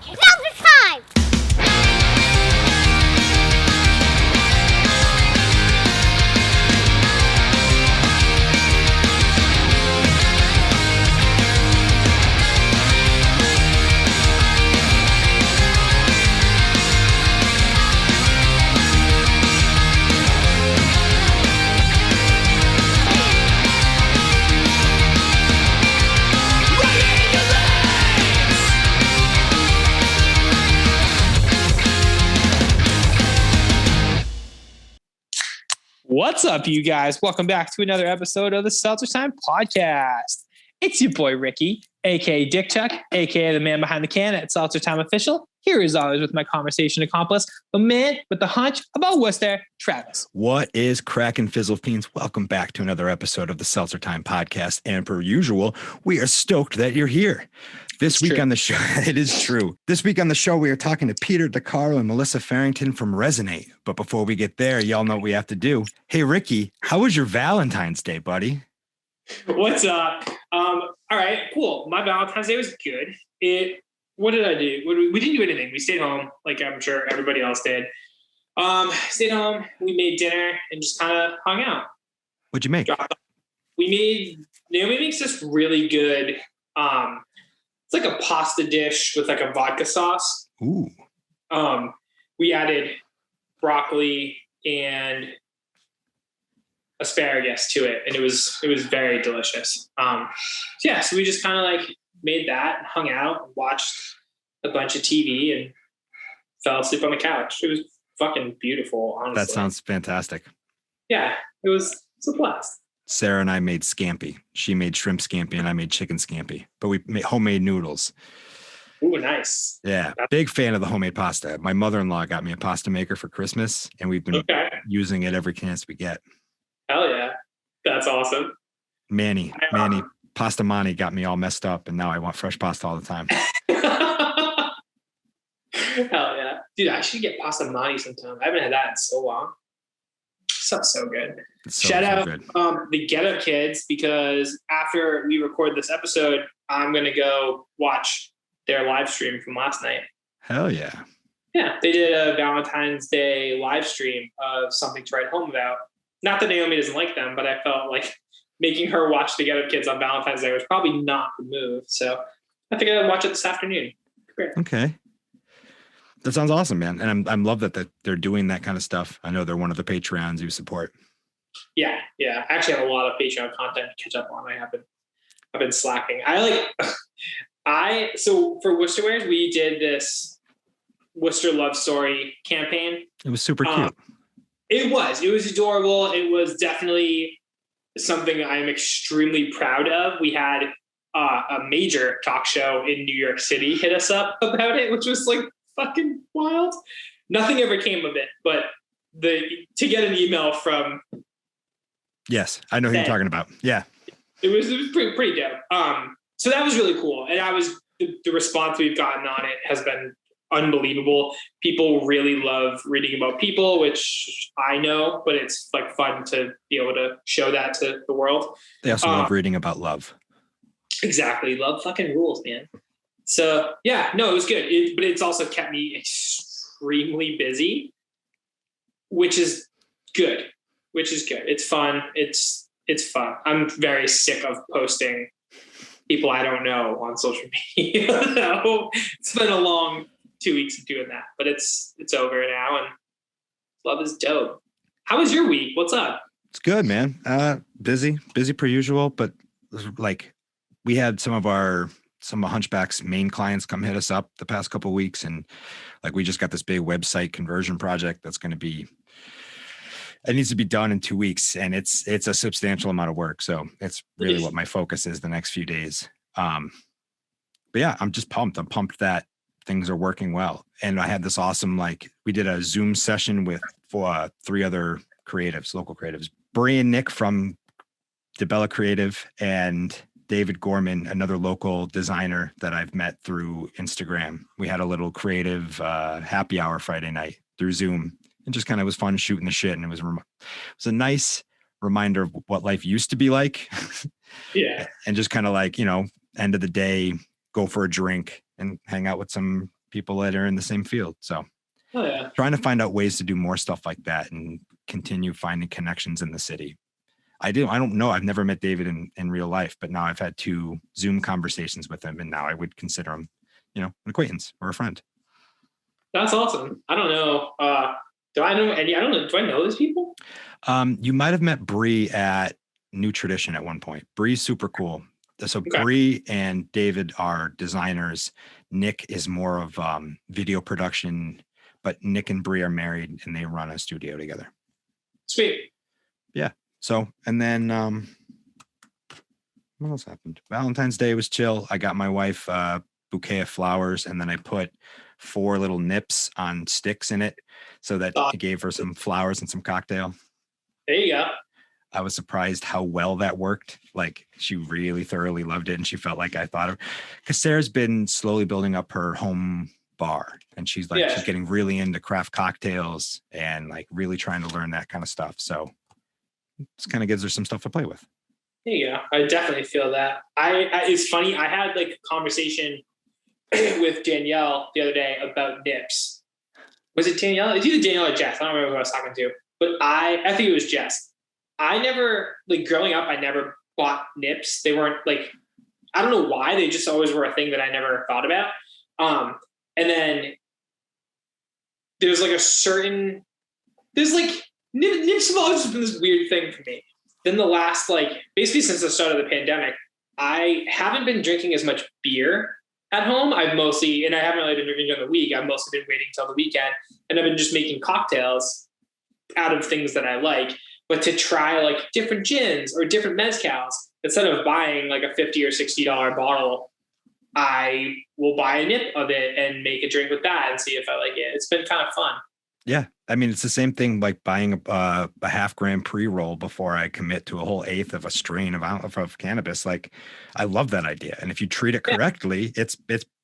Seltzer Time! What's up, you guys? Welcome back to another episode of the Seltzer Time podcast. It's your boy, Ricky, a.k.a. Dick Chuck, a.k.a. the man behind the can at Seltzer Time Official. Here as always with my conversation accomplice, the man with the hunch about Worcester, Travis. What is crackin' Fizzle Fiends? Welcome back to another episode of the Seltzer Time podcast. And per usual, we are stoked that you're here. This week on the show, it is true. This week on the show, we are talking to Peter, DeCaro, and Melissa Farrington from Resinate. But before we get there, y'all know what we have to do. Hey, Ricky, how was your Valentine's Day, buddy? What's up? All right, cool. My Valentine's Day was good. What did I do? We didn't do anything. We stayed home, like I'm sure everybody else did. Stayed home. We made dinner and just kind of hung out. What'd you make? Naomi makes this really good. It's like a pasta dish with like a vodka sauce. Ooh. We added broccoli and asparagus to it, and it was very delicious. So we just kind of like made that, hung out, watched a bunch of TV, and fell asleep on the couch. It was fucking beautiful, honestly. That sounds fantastic. Yeah, it's a blast. Sarah and I made scampi. She made shrimp scampi and I made chicken scampi, but we made homemade noodles. Ooh, nice. Yeah. Big fan of the homemade pasta. My mother-in-law got me a pasta maker for Christmas and we've been using it every chance we get. Hell yeah. That's awesome. Manny, Pasta Money got me all messed up and now I want fresh pasta all the time. Hell yeah. Dude, I should get pasta Money sometime. I haven't had that in so long. Stuff's so good. Shout out the Get Up Kids, because after we record this episode, I'm going to go watch their live stream from last night. Hell yeah. Yeah, they did a Valentine's Day live stream of Something to Write Home About. Not that Naomi doesn't like them, but I felt like making her watch the Get Up Kids on Valentine's Day was probably not the move. So I think I'll watch it this afternoon. Great. Okay. That sounds awesome, man. And I'm love that they're doing that kind of stuff. I know they're one of the Patreons you support. Yeah. I actually have a lot of Patreon content to catch up on. I've been slacking. So for Worcester Wears, we did this Worcester Love Story campaign. It was super cute. It was adorable. It was definitely something I'm extremely proud of. We had a major talk show in New York City hit us up about it, which was like fucking wild. Nothing ever came of it, but to get an email from. Yes, I know who you're talking about. Yeah, it was pretty dope. So that was really cool, and the response we've gotten on it has been unbelievable. People really love reading about people, which I know, but it's like fun to be able to show that to the world. They also love reading about love. Exactly, love fucking rules, man. So yeah, no, it was good, but it's also kept me extremely busy, which is good. It's fun. It's fun. I'm very sick of posting people I don't know on social media. So it's been a long 2 weeks of doing that, but it's over now, and love is dope. How was your week? What's up? It's good, man. Busy per usual, but like we had some of Hunchback's main clients come hit us up the past couple of weeks, and like we just got this big website conversion project that's going to be. It needs to be done in 2 weeks, and it's a substantial amount of work. So it's really what my focus is the next few days. But yeah, I'm just pumped. I'm pumped that things are working well. And I had this awesome, we did a Zoom session with 3 other local creatives, Brie and Nick from DeBella Creative, and David Gorman, another local designer that I've met through Instagram. We had a little creative happy hour Friday night through Zoom. And just kind of was fun shooting the shit. And it was a nice reminder of what life used to be like. Yeah. And just kind of end of the day, go for a drink and hang out with some people that are in the same field. So trying to find out ways to do more stuff like that and continue finding connections in the city. I don't know. I've never met David in real life, but now I've had 2 Zoom conversations with him, and now I would consider him, an acquaintance or a friend. That's awesome. I don't know. Do I know any? I don't know. Do I know those people? You might have met Bree at New Tradition at one point. Bree's super cool. So Bree and David are designers. Nick is more of video production, but Nick and Bree are married and they run a studio together. Sweet. Yeah. So, and then what else happened? Valentine's Day was chill. I got my wife a bouquet of flowers, and then I put 4 little nips on sticks in it so that I gave her some flowers and some cocktail. There you go. I was surprised how well that worked. Like, she really thoroughly loved it, and she felt like I thought of, because Sarah's been slowly building up her home bar, and she's getting really into craft cocktails and like really trying to learn that kind of stuff. So this kind of gives her some stuff to play with. There you go. I definitely feel that. It's funny. I had like a conversation with Danielle the other day about nips. Was it Danielle? It's either Danielle or Jess. I don't remember who I was talking to, but I think it was Jess. I never, like, growing up, I never bought nips. They weren't like, I don't know why. They just always were a thing that I never thought about. And then there's like nips have always been this weird thing for me. Then the last, basically since the start of the pandemic, I haven't been drinking as much beer at home. And I haven't really been drinking during the week. I've mostly been waiting till the weekend, and I've been just making cocktails out of things that I like. But to try like different gins or different mezcals, instead of buying like a $50 or $60 bottle, I will buy a nip of it and make a drink with that and see if I like it. It's been kind of fun. Yeah. I mean, it's the same thing like buying a half gram pre-roll before I commit to a whole eighth of a strain of cannabis. Like, I love that idea. And if you treat it correctly, it's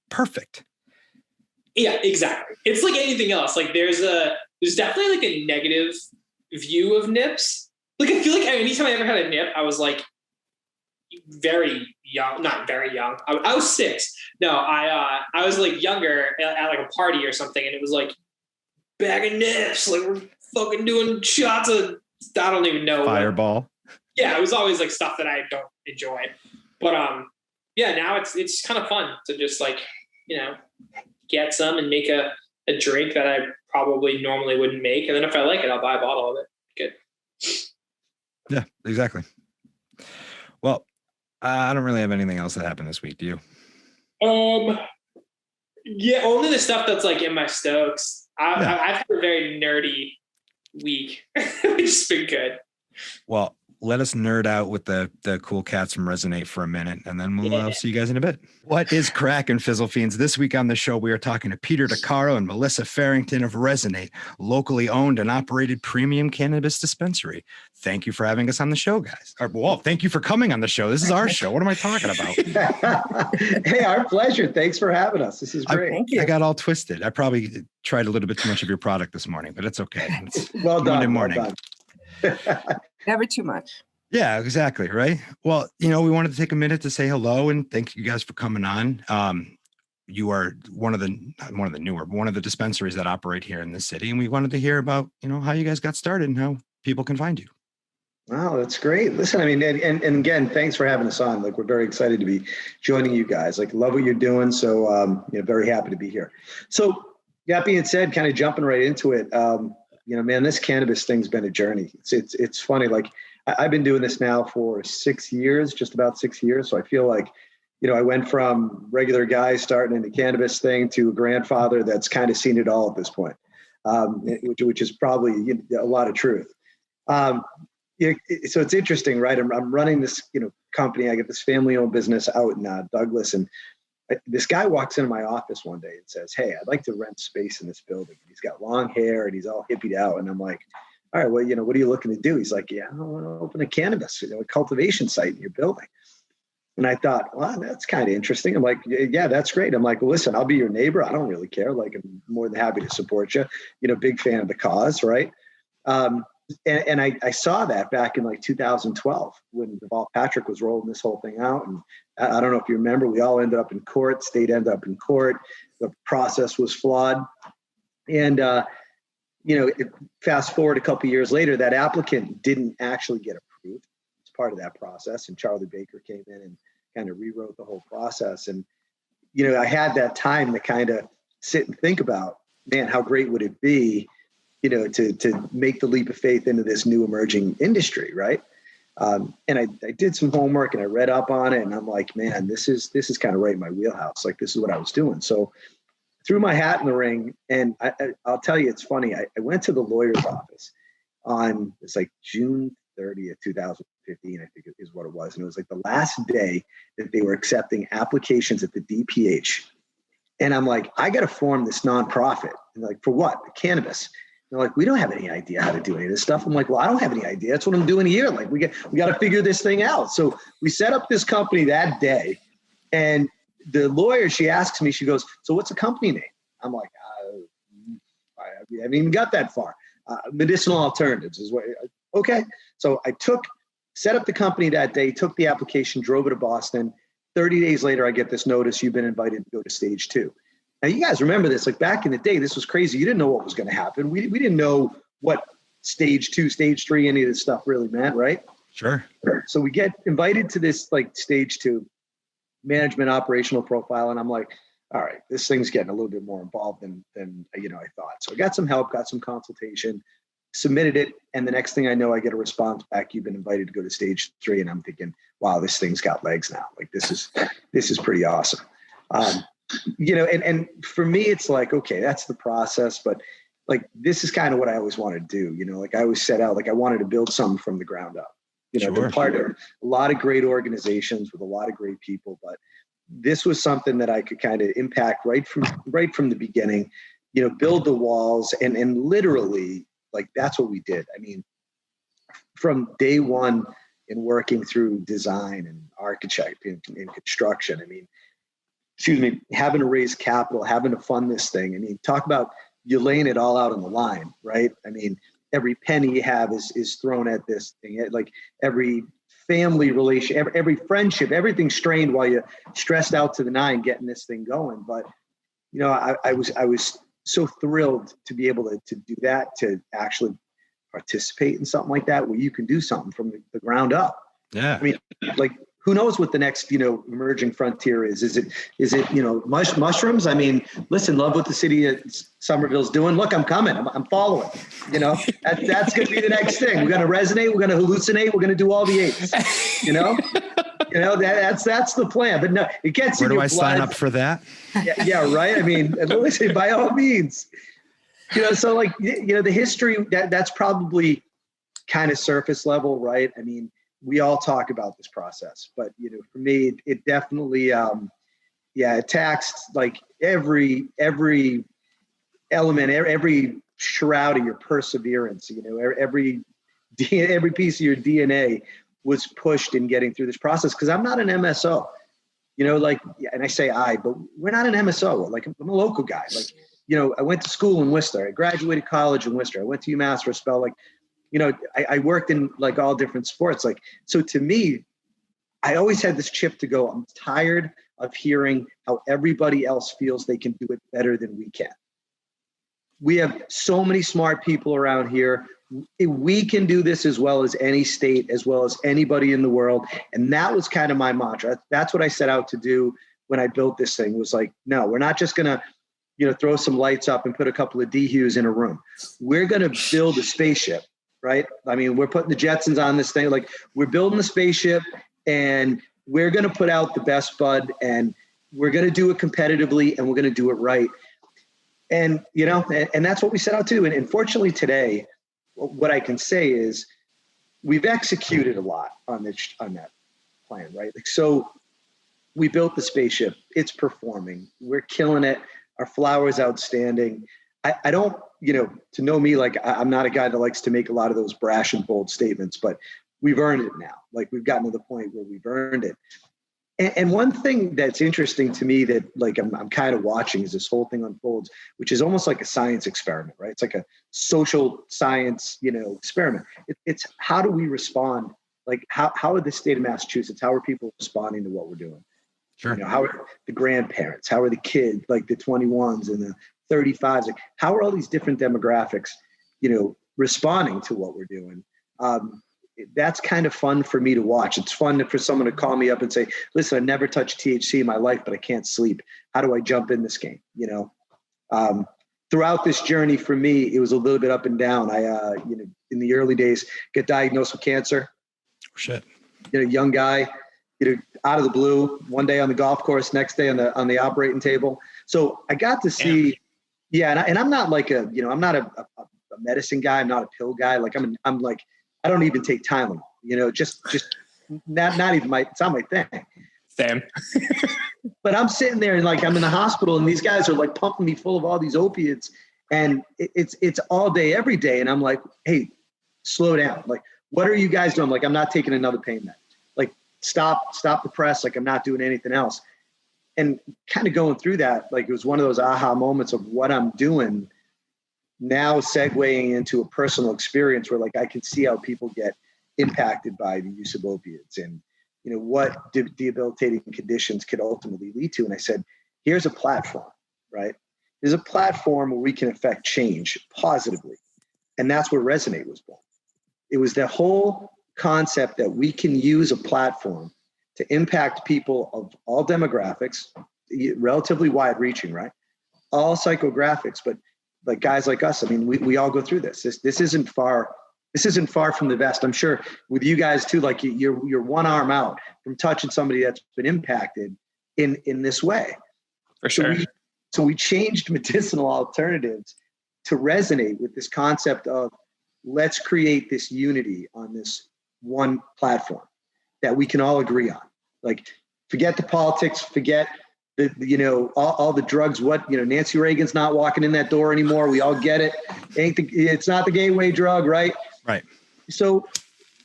perfect. Yeah, exactly. It's like anything else. Like there's definitely like a negative view of nips. Like, I feel like anytime I ever had a nip, I was like very young, not very young. I was 6. No, I was like younger at like a party or something. And it was like, bag of nips, like we're fucking doing shots of, I don't even know. Fireball. Yeah, it was always like stuff that I don't enjoy. But yeah, now it's kind of fun to just like, get some and make a drink that I probably normally wouldn't make. And then if I like it, I'll buy a bottle of it. Good. Yeah, exactly. Well, I don't really have anything else that happened this week. Do you? Yeah, only the stuff that's like in my Stokes. I've had a very nerdy week, which has been good. Well, let us nerd out with the cool cats from Resinate for a minute, and then we'll see you guys in a bit. What is crackin', Fizzle Fiends? This week on the show, we are talking to Peter DeCaro and Melissa Farrington of Resinate, locally owned and operated premium cannabis dispensary. Thank you for having us on the show, guys. Well, thank you for coming on the show. This is our show. What am I talking about? Hey, our pleasure. Thanks for having us. This is great. Thank you. I got all twisted. I probably tried a little bit too much of your product this morning, but it's okay. It's well done. Monday morning. Well done. Never too much. Yeah, exactly. Right. Well, we wanted to take a minute to say hello and thank you guys for coming on. You are one of the dispensaries that operate here in the city. And we wanted to hear about, how you guys got started and how people can find you. Wow, that's great. Listen, I mean, and again, thanks for having us on. Like, we're very excited to be joining you guys. Like, love what you're doing. So, very happy to be here. So that being said, kind of jumping right into it, man, this cannabis thing's been a journey. It's funny. Like, I've been doing this now for 6 years, just about 6 years. So I feel like, I went from regular guy starting in the cannabis thing to a grandfather that's kind of seen it all at this point, which is probably a lot of truth. So it's interesting, right? I'm running this, company. I get this family-owned business out in Douglas, and this guy walks into my office one day and says, "Hey, I'd like to rent space in this building." He's got long hair and he's all hippied out, and I'm like, "All right, well, what are you looking to do?" He's like, "Yeah, I want to open a cannabis, a cultivation site in your building." And I thought, well, that's kind of interesting. I'm like, "Yeah, that's great." I'm like, "Well, listen, I'll be your neighbor. I don't really care. Like, I'm more than happy to support you. Big fan of the cause, right?" And I saw that back in like 2012 when Deval Patrick was rolling this whole thing out. And I don't know if you remember, we all ended up in court. State ended up in court. the process was flawed. And, fast forward a couple of years later, that applicant didn't actually get approved. It's part of that process. And Charlie Baker came in and kind of rewrote the whole process. And, I had that time to kind of sit and think about, man, how great would it be, to make the leap of faith into this new emerging industry, right? And I did some homework and I read up on it, and I'm like, man, this is kind of right in my wheelhouse. Like, this is what I was doing. So threw my hat in the ring, and I'll tell you, it's funny. I went to the lawyer's office on, it's like June 30th, 2015, I think is what it was. And it was like the last day that they were accepting applications at the DPH. And I'm like, I got to form this nonprofit. And like, for what? The cannabis. They're like, we don't have any idea how to do any of this stuff. I'm like, well, I don't have any idea. That's what I'm doing here. Like, we got to figure this thing out. So we set up this company that day. And the lawyer, she asks me, she goes, so what's the company name? I'm like, I haven't even got that far. Medicinal Alternatives is what, okay. So I set up the company that day, took the application, drove it to Boston. 30 days later, I get this notice, you've been invited to go to stage 2. Now, you guys remember this, like back in the day, this was crazy. You didn't know what was going to happen. We didn't know what stage 2, stage 3, any of this stuff really meant, right? Sure. So we get invited to this like stage 2 management operational profile. And I'm like, all right, this thing's getting a little bit more involved than I thought. So I got some help, got some consultation, submitted it. And the next thing I know, I get a response back. You've been invited to go to stage 3. And I'm thinking, wow, this thing's got legs now. Like, this is pretty awesome. And for me, it's like, okay, that's the process, but like, this is kind of what I always wanted to do. Like, I always set out, like, I wanted to build something from the ground up. I've been part of a lot of great organizations with a lot of great people, but this was something that I could kind of impact right from the beginning, build the walls and literally, like, that's what we did. I mean, from day one in working through design and architect and construction, I mean, having to raise capital, having to fund this thing. I mean, talk about you laying it all out on the line, right? I mean, every penny you have is thrown at this thing. Like, every family relation, every friendship, everything's strained while you're stressed out to the nine getting this thing going. But, I was so thrilled to be able to do that, to actually participate in something like that, where you can do something from the ground up. Yeah. I mean, like, who knows what the next, emerging frontier is? Is it, mushrooms? I mean, listen, love what the city of Somerville's doing. Look, I'm coming. I'm following. That's going to be the next thing. We're going to resonate. We're going to hallucinate. We're going to do all the 8s. That's the plan. But no, it gets Where in do your I blood. sign up for that? Yeah, right. I mean, listen, by all means. So like, the history, that's probably kind of surface level, right? I mean, we all talk about this process, but for me, it definitely, it taxed like every element, every shroud of your perseverance. Every piece of your DNA was pushed in getting through this process. Because I'm not an MSO, and I say but we're not an MSO. Like, I'm a local guy. Like, I went to school in Worcester. I graduated college in Worcester. I went to UMass for a spell. Like, I worked in like all different sports. Like, so to me, I always had this chip to go, I'm tired of hearing how everybody else feels they can do it better than we can. We have so many smart people around here. We can do this as well as any state, as well as anybody in the world. And that was kind of my mantra. That's what I set out to do when I built this thing, was like, no, we're not just going to, throw some lights up and put a couple of DHUs in a room. We're going to build a spaceship. Right? I mean, we're putting the Jetsons on this thing. Like, we're building a spaceship, and we're going to put out the best bud, and we're going to do it competitively, and we're going to do it right. And, and that's what we set out to. And fortunately today, what I can say is we've executed a lot on that plan, right? Like, so we built the spaceship. It's performing. We're killing it. Our flower is outstanding. I don't, to know me, like, I'm not a guy that likes to make a lot of those brash and bold statements, but we've earned it now. Like, we've gotten to the point where we've earned it. And one thing that's interesting to me that, like, I'm kind of watching as this whole thing unfolds, which is almost like a science experiment, right? It's like a social science, experiment. It's how do we respond? Like, how are the state of Massachusetts, how are people responding to what we're doing? Sure. You know, how are the grandparents? How are the kids, like the 21s and the 35s? Like, how are all these different demographics, you know, responding to what we're doing? That's kind of fun for me to watch. It's fun for someone to call me up and say, listen, I've never touched THC in my life, but I can't sleep. How do I jump in this game? You know, throughout this journey for me, it was a little bit up and down. I, you know, in the early days, get diagnosed with cancer. Oh, shit. You know, young guy, you know, out of the blue, one day on the golf course, next day on the operating table. So I got to see, and I'm not like a, you know, I'm not a medicine guy. I'm not a pill guy. Like I'm like, I don't even take Tylenol, you know, just not even it's not my thing. Same. But I'm sitting there and like, I'm in the hospital and these guys are like pumping me full of all these opiates and it's all day, every day. And I'm like, hey, slow down. Like, what are you guys doing? Like, I'm not taking another pain med. Like, stop the press. Like, I'm not doing anything else. And kind of going through that, like, it was one of those aha moments of what I'm doing now, segueing into a personal experience where like I can see how people get impacted by the use of opiates and, you know, what debilitating conditions could ultimately lead to. And I said, here's a platform, right? There's a platform where we can affect change positively. And that's where Resinate was born. It was the whole concept that we can use a platform to impact people of all demographics, relatively wide reaching, right? All psychographics, but like guys like us, I mean, we all go through this. This isn't far from the best. I'm sure with you guys too, like you're one arm out from touching somebody that's been impacted in this way. For sure. So we changed medicinal alternatives to resonate with this concept of let's create this unity on this one platform that we can all agree on. Like, forget the politics, forget the, you know, all the drugs. What, you know, Nancy Reagan's not walking in that door anymore. We all get it. It's not the gateway drug, right? Right. So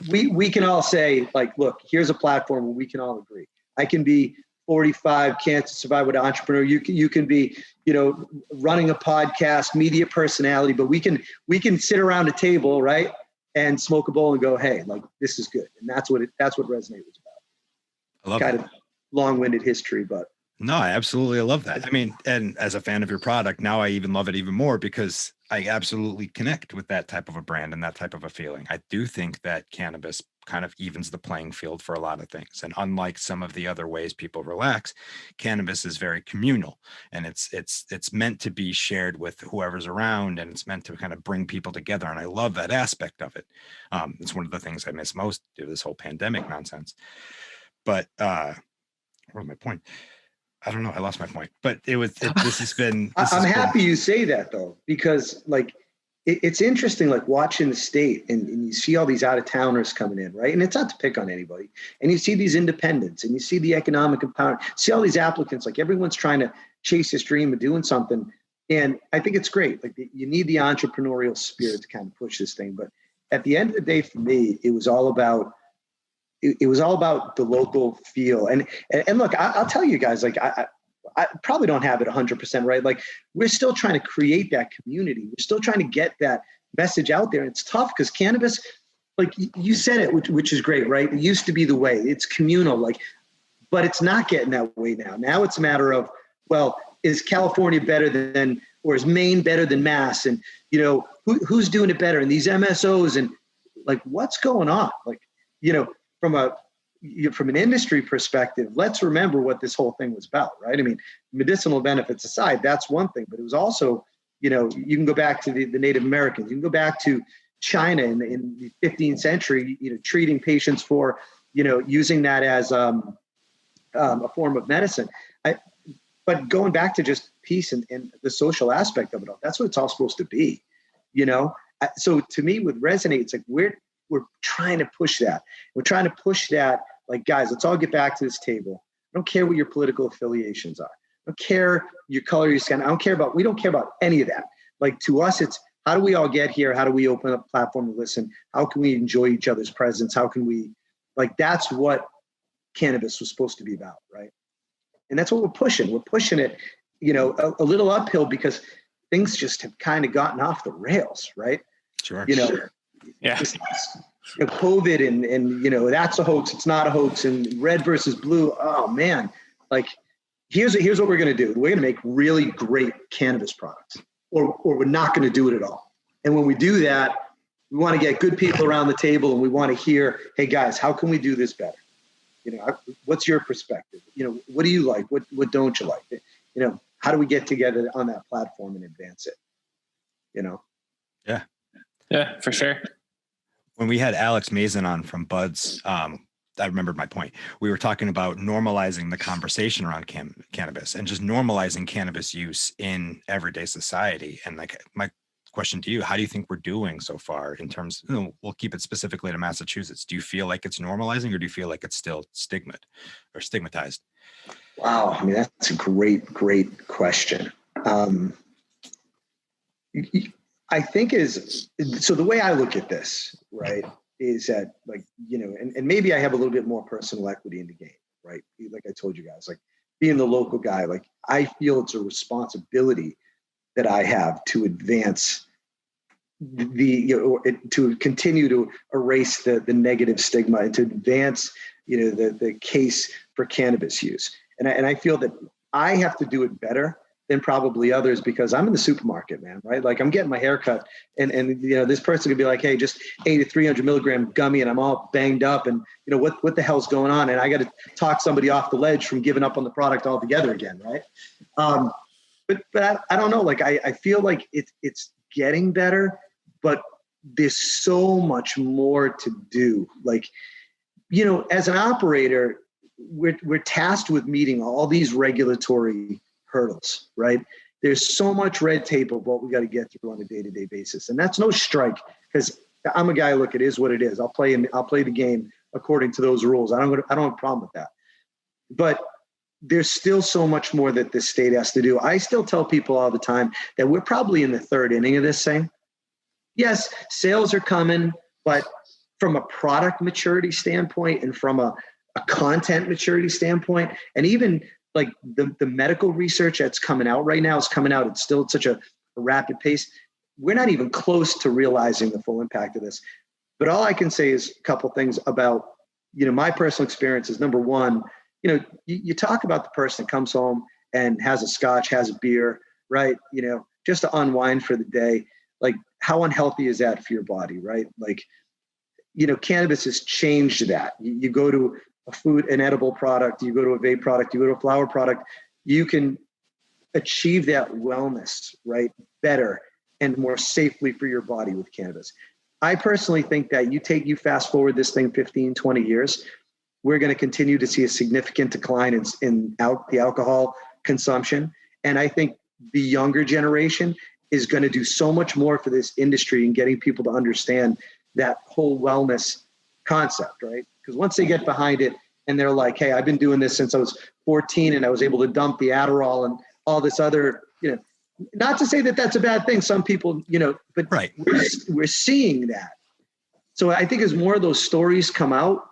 we can all say, like, look, here's a platform where we can all agree. I can be 45, cancer survivor, entrepreneur. You can be, you know, running a podcast, media personality, but we can sit around a table, right, and smoke a bowl and go, hey, like, this is good. And that's what Resonate was about. I love kind it. of long-winded history, but No, I absolutely love that. I mean, and as a fan of your product, now I even love it even more because I absolutely connect with that type of a brand and that type of a feeling. I do think that cannabis kind of evens the playing field for a lot of things. And unlike some of the other ways people relax, cannabis is very communal and it's meant to be shared with whoever's around and it's meant to kind of bring people together. And I love that aspect of it. It's one of the things I miss most due to this whole pandemic nonsense. But what was my point? I don't know. I lost my point, but this has been. I'm happy you say that though, because like it's interesting, like watching the state and you see all these out of towners coming in, right? And it's not to pick on anybody. And you see these independents and you see the economic empowerment, see all these applicants, like everyone's trying to chase this dream of doing something. And I think it's great. Like you need the entrepreneurial spirit to kind of push this thing. But at the end of the day, for me, it was all about the local feel. And look, I'll tell you guys, like I probably don't have it 100% right. Like we're still trying to create that community. We're still trying to get that message out there. And it's tough because cannabis, like you said it, which is great, right? It used to be the way. It's communal, like, but it's not getting that way now. Now it's a matter of, well, is California better than, or is Maine better than Mass? And, you know, who's doing it better? And these MSOs and like, what's going on? Like, you know, from an industry perspective, let's remember what this whole thing was about, right? I mean, medicinal benefits aside, that's one thing, but it was also, you know, you can go back to the Native Americans, you can go back to China in the 15th century, you know, treating patients for, you know, using that as a form of medicine. But going back to just peace and the social aspect of it all, that's what it's all supposed to be, you know? So to me with Resonate, it's like we're trying to push that. We're trying to push that, like, guys, let's all get back to this table. I don't care what your political affiliations are. I don't care your color, your skin. We don't care about any of that. Like to us, it's how do we all get here? How do we open up a platform to listen? How can we enjoy each other's presence? How can we, like, that's what cannabis was supposed to be about, right? And that's what we're pushing. We're pushing it, you know, a little uphill because things just have kind of gotten off the rails, right? Sure. You know, Sure. Yeah. You know, COVID and, you know, that's a hoax. It's not a hoax. And red versus blue. Oh man, Like, here's what we're going to do. We're going to make really great cannabis products, or we're not going to do it at all. And when we do that, we want to get good people around the table, and we want to hear, hey guys, how can we do this better? What's your perspective? What do you like? What don't you like? How do we get together on that platform and advance it? Yeah, for sure. When we had Alex Mazin on from Buds, I remembered my point. We were talking about normalizing the conversation around cannabis and just normalizing cannabis use in everyday society. And like, my question to you, how do you think we're doing so far in terms, we'll keep it specifically to Massachusetts. Do you feel like it's normalizing, or do you feel like it's still stigmatized? Wow. I mean, that's a great question. I think so the way I look at this, right, is that, like, and maybe I have a little bit more personal equity in the game, right? Like I told you guys, like, being the local guy, like, I feel it's a responsibility that I have to advance to continue to erase the negative stigma, and to advance, the case for cannabis use. And I feel that I have to do it better than probably others, because I'm in the supermarket, man, right? Like, I'm getting my hair cut, and this person could be like, hey, just ate a 300 milligram gummy and I'm all banged up, and what the hell's going on? And I got to talk somebody off the ledge from giving up on the product altogether again, right? But I don't know. Like, I feel like it's getting better, but there's so much more to do. Like, as an operator, we're tasked with meeting all these regulatory hurdles, right? There's so much red tape of what we got to get through on a day-to-day basis. And that's no strike, because I'm a guy, look, it is what it is. I'll play the game according to those rules. I don't have a problem with that. But there's still so much more that this state has to do. I still tell people all the time that we're probably in the third inning of this thing. Yes, sales are coming, but from a product maturity standpoint, and from a content maturity standpoint, and even like the medical research that's coming out right now is coming out. It's still at such a rapid pace. We're not even close to realizing the full impact of this. But all I can say is a couple things about, my personal experience is, number one, you talk about the person that comes home and has a scotch, has a beer, right? Just to unwind for the day. Like, how unhealthy is that for your body, right? Like, cannabis has changed that. You go to an edible product, you go to a vape product, you go to a flower product, you can achieve that wellness, right, better and more safely for your body with cannabis. I personally think that you fast forward this thing 15, 20 years, we're going to continue to see a significant decline in the alcohol consumption. And I think the younger generation is going to do so much more for this industry and getting people to understand that whole wellness concept, right? Because once they get behind it and they're like, hey, I've been doing this since I was 14 and I was able to dump the Adderall and all this other, not to say that that's a bad thing. Some people, but right. We're seeing that. So I think as more of those stories come out,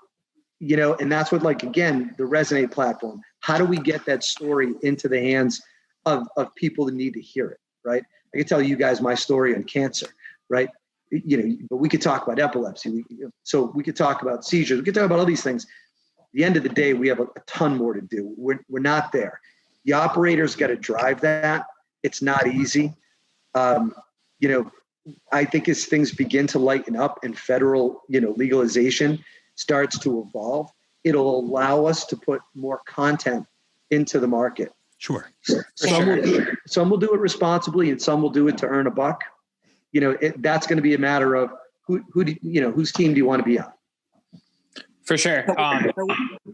and that's what, like, again, the Resinate platform, how do we get that story into the hands of people that need to hear it, right? I can tell you guys my story on cancer, right? But we could talk about epilepsy. So we could talk about seizures. We could talk about all these things. At the end of the day, we have a ton more to do. We're not there. The operators got to drive that. It's not easy. I think as things begin to lighten up and federal, legalization starts to evolve, it'll allow us to put more content into the market. Sure. Some will do it responsibly, and some will do it to earn a buck. That's going to be a matter of whose team do you want to be on? For sure.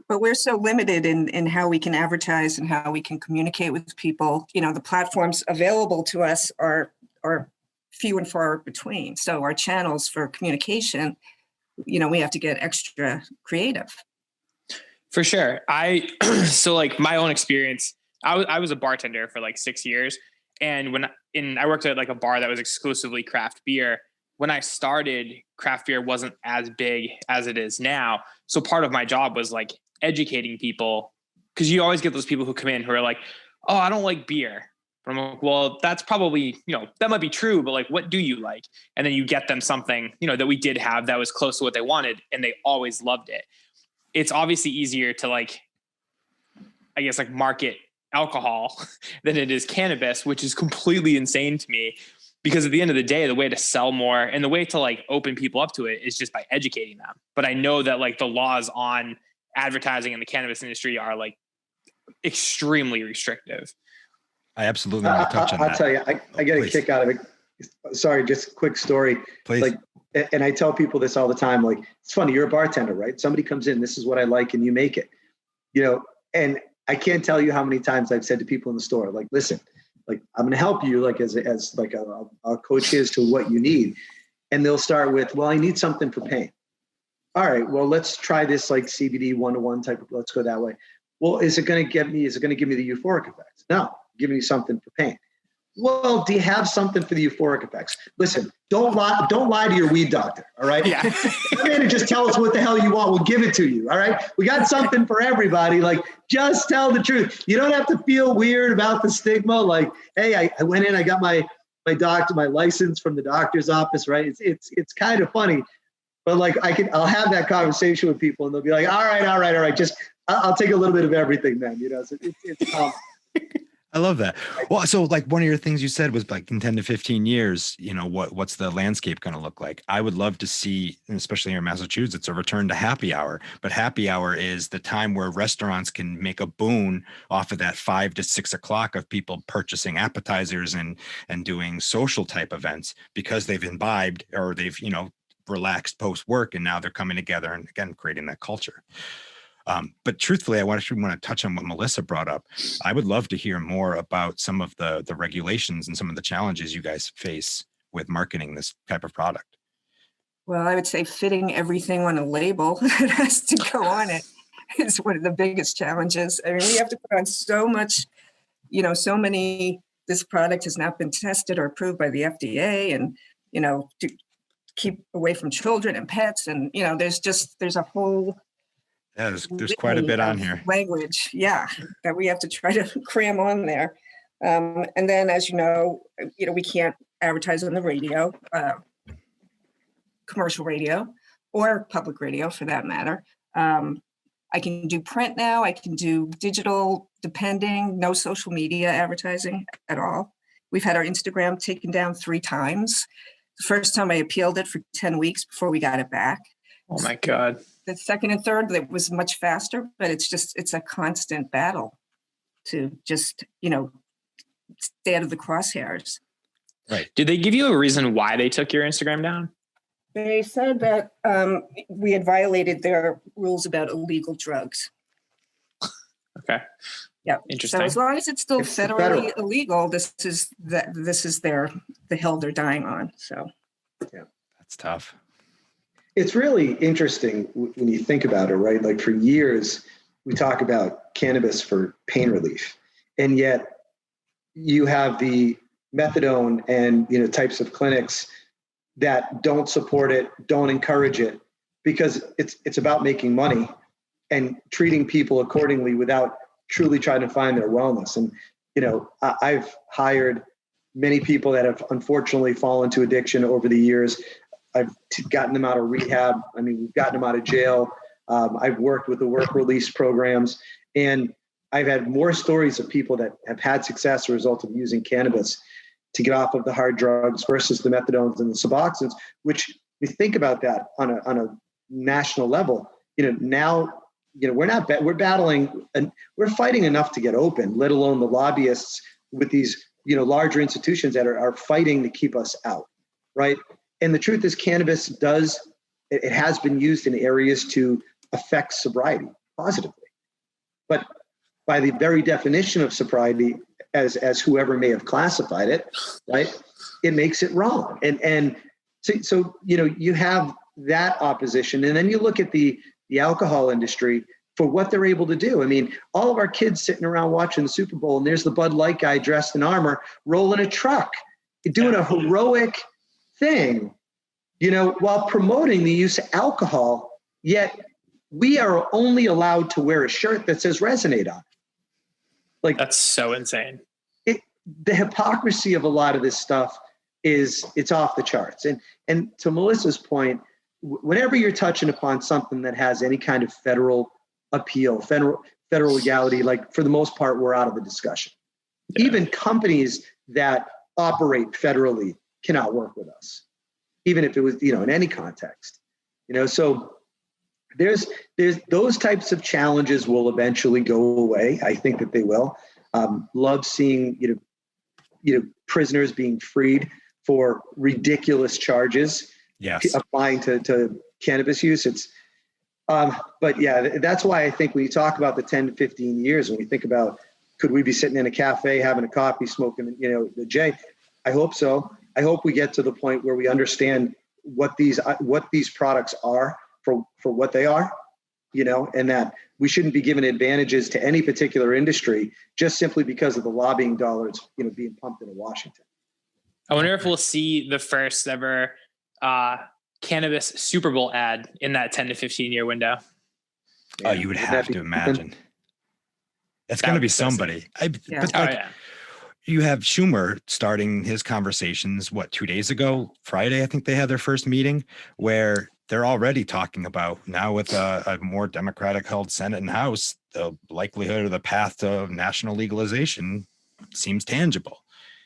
But we're so limited in how we can advertise and how we can communicate with people. The platforms available to us are few and far between. So our channels for communication, we have to get extra creative. For sure. So like my own experience, I was a bartender for like 6 years. And I worked at like a bar that was exclusively craft beer. When I started, craft beer wasn't as big as it is now. So part of my job was like educating people, because you always get those people who come in who are like, oh, I don't like beer. But I'm like, well, that's probably, that might be true, but like, what do you like? And then you get them something, that we did have that was close to what they wanted, and they always loved it. It's obviously easier to like, I guess, like market alcohol than it is cannabis, which is completely insane to me. Because at the end of the day, the way to sell more and the way to like open people up to it is just by educating them. But I know that like the laws on advertising in the cannabis industry are like extremely restrictive. I absolutely want to touch on that. I'll tell you, I get a kick out of it. Sorry, just a quick story. Please. Like, and I tell people this all the time. Like, it's funny. You're a bartender, right? Somebody comes in, this is what I like, and you make it. You know, and I can't tell you how many times I've said to people in the store, like, listen, like I'm going to help you, like as like a coach is to what you need, and they'll start with, well, I need something for pain. All right, well, let's try this like CBD 1-to-1 type of. Let's go that way. Well, is it going to give me the euphoric effects? No, giving you something for pain. Well, do you have something for the euphoric effects? Listen, don't lie to your weed doctor. All right. Yeah. Come in and just tell us what the hell you want. We'll give it to you. All right. We got something for everybody. Like, just tell the truth. You don't have to feel weird about the stigma. Like, hey, I went in, I got my license from the doctor's office. Right. It's kind of funny, but like I'll have that conversation with people and they'll be like, all right. Just, I'll take a little bit of everything then, you know, so it's I love that. Well, so like one of your things you said was like in 10 to 15 years, you know, what's the landscape going to look like? I would love to see, especially here in Massachusetts, a return to happy hour. But happy hour is the time where restaurants can make a boon off of that 5 to 6 o'clock of people purchasing appetizers and doing social type events because they've imbibed or they've, you know, relaxed post work and now they're coming together and again creating that culture. But truthfully, I want to touch on what Melissa brought up. I would love to hear more about some of the regulations and some of the challenges you guys face with marketing this type of product. Well, I would say fitting everything on a label that has to go on it is one of the biggest challenges. I mean, we have to put on so much, you know, so many, this product has not been tested or approved by the FDA and, you know, to keep away from children and pets. And, you know, there's a whole Yeah, there's quite a bit on here. Language, yeah, that we have to try to cram on there. And then, as you know, we can't advertise on the radio, commercial radio, or public radio for that matter. I can do print now. I can do digital, depending. No social media advertising at all. We've had our Instagram taken down 3 times. The first time I appealed it for 10 weeks before we got it back. Oh my God. The second and third, it was much faster, but it's a constant battle to just, you know, stay out of the crosshairs. Right. Did they give you a reason why they took your Instagram down? They said that we had violated their rules about illegal drugs. Okay. Yeah. Interesting. So as long as it's still It's federally federal. illegal, this is the hill they're dying on. So. Yeah. That's tough. It's really interesting when you think about it, right? Like for years, we talk about cannabis for pain relief, and yet you have the methadone and, you know, types of clinics that don't support it, don't encourage it, because it's about making money and treating people accordingly without truly trying to find their wellness. And, you know, I've hired many people that have unfortunately fallen to addiction over the years. I've gotten them out of rehab. I mean, we've gotten them out of jail. I've worked with the work release programs, and I've had more stories of people that have had success as a result of using cannabis to get off of the hard drugs versus the methadones and the Suboxones, which we think about that on a national level. You know, now, you know, we're battling and we're fighting enough to get open, let alone the lobbyists with these, you know, larger institutions that are fighting to keep us out. Right. And the truth is cannabis it has been used in areas to affect sobriety positively. But by the very definition of sobriety, as whoever may have classified it, right, it makes it wrong. And so you know, you have that opposition. And then you look at the alcohol industry for what they're able to do. I mean, all of our kids sitting around watching the Super Bowl, and there's the Bud Light guy dressed in armor rolling a truck, doing a heroic thing, you know, while promoting the use of alcohol, yet we are only allowed to wear a shirt that says Resinate on it. Like, That's so insane. The hypocrisy of a lot of this stuff it's off the charts. And to Melissa's point, whenever you're touching upon something that has any kind of federal appeal, federal legality, like for the most part, we're out of the discussion. Yeah. Even companies that operate federally cannot work with us, even if it was, in any context, so there's those types of challenges will eventually go away. I think that they will. Love seeing, prisoners being freed for ridiculous charges. Yes. Applying to cannabis use. But yeah, that's why I think when you talk about the 10 to 15 years, when we think about, could we be sitting in a cafe, having a coffee, smoking, the J, I hope so. I hope we get to the point where we understand what these products are for what they are, and that we shouldn't be given advantages to any particular industry just simply because of the lobbying dollars, being pumped into Washington. I wonder if we'll see the first ever cannabis Super Bowl ad in that 10 to 15 year window. Oh, you would have to imagine. It's going to be somebody. You have Schumer starting his conversations, 2 days ago, Friday, I think they had their first meeting where they're already talking about now with a more Democratic held Senate and House, the likelihood of the path to national legalization seems tangible.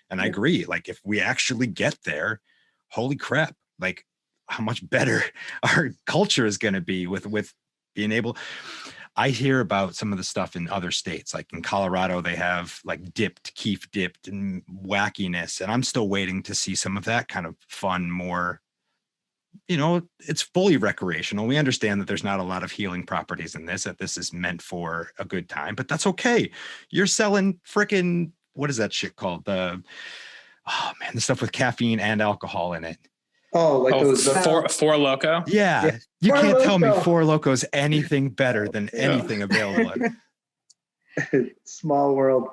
And I agree. Like if we actually get there, holy crap, like how much better our culture is going to be with being able. I hear about some of the stuff in other states, like in Colorado, they have like keef dipped and wackiness. And I'm still waiting to see some of that kind of fun, more, it's fully recreational. We understand that there's not a lot of healing properties in this, that this is meant for a good time, but that's okay. You're selling frickin', what is that shit called? The stuff with caffeine and alcohol in it. Oh, like those Four Loko. Yeah. You can't tell me Four Loko's anything better than anything available. Small world.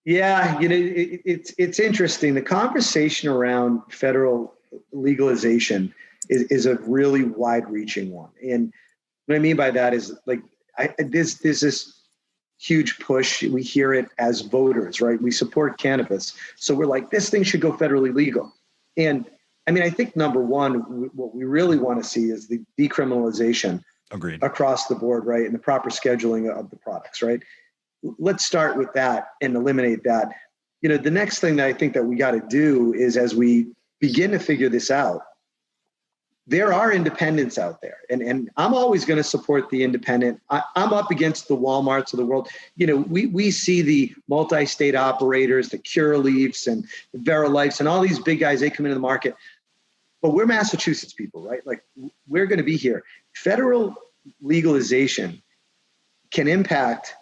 It's interesting. The conversation around federal legalization is a really wide-reaching one. And what I mean by that is like there's this huge push. We hear it as voters, right? We support cannabis. So we're like, this thing should go federally legal. And I mean, I think number one, what we really want to see is the decriminalization across the board, right? And the proper scheduling of the products, right? Let's start with that and eliminate that. The next thing that I think that we got to do is as we begin to figure this out, there are independents out there. And I'm always going to support the independent. I'm up against the Walmarts of the world. We see the multi-state operators, the Curaleafs and the Veralifes and all these big guys, they come into the market. But we're Massachusetts people, right? Like we're going to be here. Federal legalization can impact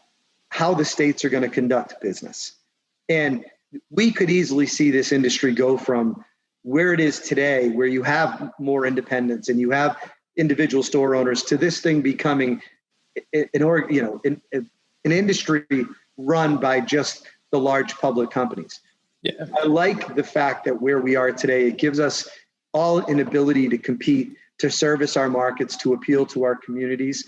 how the states are going to conduct business. And we could easily see this industry go from where it is today, where you have more independence and you have individual store owners, to this thing becoming an industry run by just the large public companies. Yeah. I like the fact that where we are today, it gives us all an ability to compete, to service our markets, to appeal to our communities.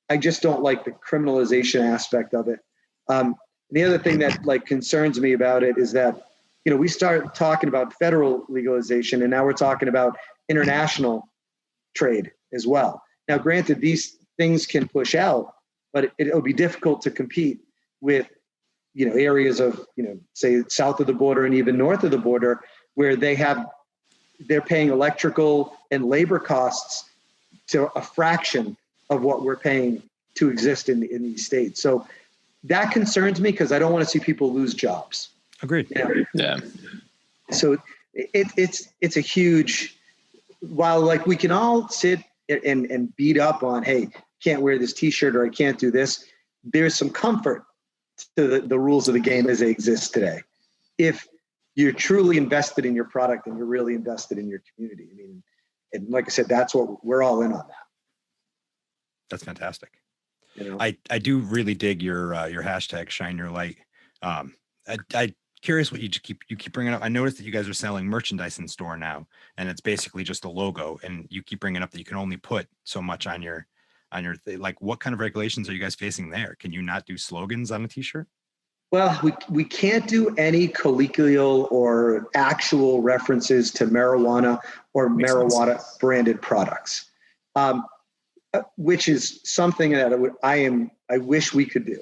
I just don't like the criminalization aspect of it. The other thing that concerns me about it is that, we start talking about federal legalization and now we're talking about international trade as well. Now, granted, these things can push out, but it'll be difficult to compete with, areas of, say south of the border and even north of the border where they're paying electrical and labor costs to a fraction of what we're paying to exist in these states. So that concerns me because I don't want to see people lose jobs. Agreed. Yeah. So it's a huge, while we can all sit and beat up on, hey, can't wear this t-shirt or I can't do this. There's some comfort to the rules of the game as they exist today. If you're truly invested in your product and you're really invested in your community. I mean, and like I said, that's what we're all in on that. That's fantastic. I do really dig your hashtag shine your light. I curious what you keep bringing up. I noticed that you guys are selling merchandise in store now, and it's basically just a logo. And you keep bringing up that you can only put so much on your what kind of regulations are you guys facing there? Can you not do slogans on a t-shirt? Well, we can't do any colloquial or actual references to marijuana or marijuana branded products, which is something that I I wish we could do.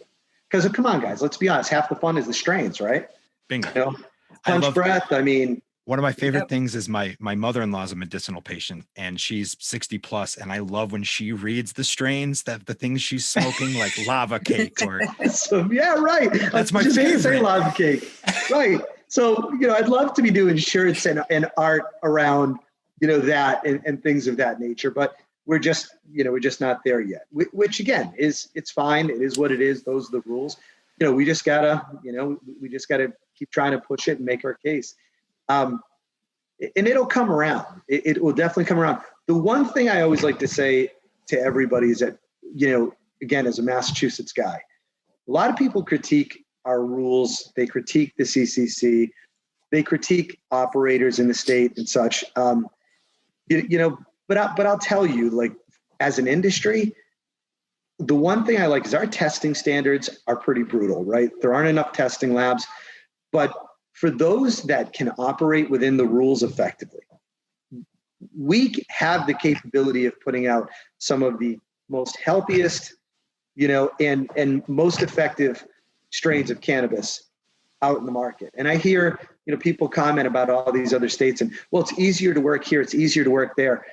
Because come on, guys, let's be honest. Half the fun is the strains, right? Bingo. You know, punch breath. I mean, one of my favorite things is my mother-in-law is a medicinal patient and she's 60 plus. And I love when she reads the strains, that the things she's smoking, like lava cake or. Awesome. Yeah, right. That's my favorite. Say lava cake. Right. So, I'd love to be doing shirts and art around, that and things of that nature, but we're just not there yet, which again it's fine. It is what it is. Those are the rules. We just gotta keep trying to push it and make our case. And it'll come around. It will definitely come around. The one thing I always like to say to everybody is that, again, as a Massachusetts guy, a lot of people critique our rules. They critique the CCC. They critique operators in the state and such. But I'll tell you, like, as an industry, the one thing I like is our testing standards are pretty brutal, right? There aren't enough testing labs, but for those that can operate within the rules effectively, we have the capability of putting out some of the most healthiest, and most effective strains of cannabis out in the market. And I hear, people comment about all these other states and, well, it's easier to work here. It's easier to work there.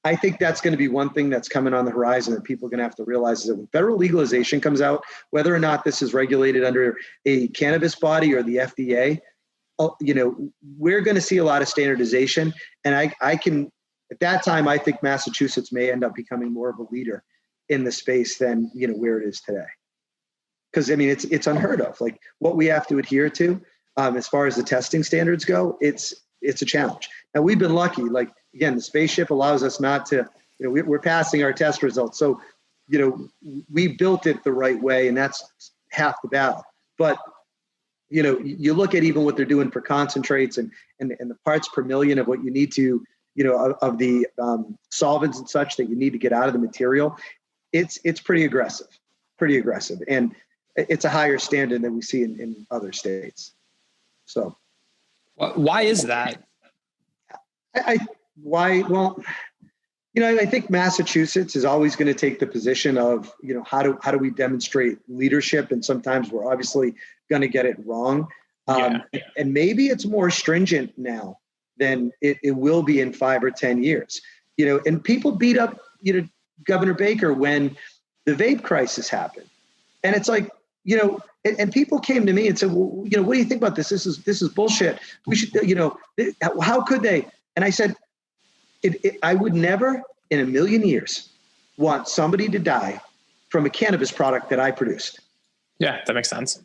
I think that's going to be one thing that's coming on the horizon that people are going to have to realize is that when federal legalization comes out, whether or not this is regulated under a cannabis body or the FDA, we're going to see a lot of standardization. And I can, at that time, I think Massachusetts may end up becoming more of a leader in the space than, where it is today. Because, I mean, it's unheard of. Like, what we have to adhere to as far as the testing standards go, it's a challenge. Now, we've been lucky. Like, again, the spaceship allows us not to, we're passing our test results. So, we built it the right way, and that's half the battle. But, you look at even what they're doing for concentrates and the parts per million of what you need to, of the solvents and such that you need to get out of the material, it's pretty aggressive. And it's a higher standard than we see in other states. So. Why is that? Well, I think Massachusetts is always going to take the position of, how do we demonstrate leadership? And sometimes we're obviously going to get it wrong. And maybe it's more stringent now than it will be in 5 or 10 years. And people beat up, Governor Baker when the vape crisis happened. And it's like, and people came to me and said, well, what do you think about this? This is bullshit. We should, how could they? And I said, I would never in a million years want somebody to die from a cannabis product that I produced. Yeah, that makes sense.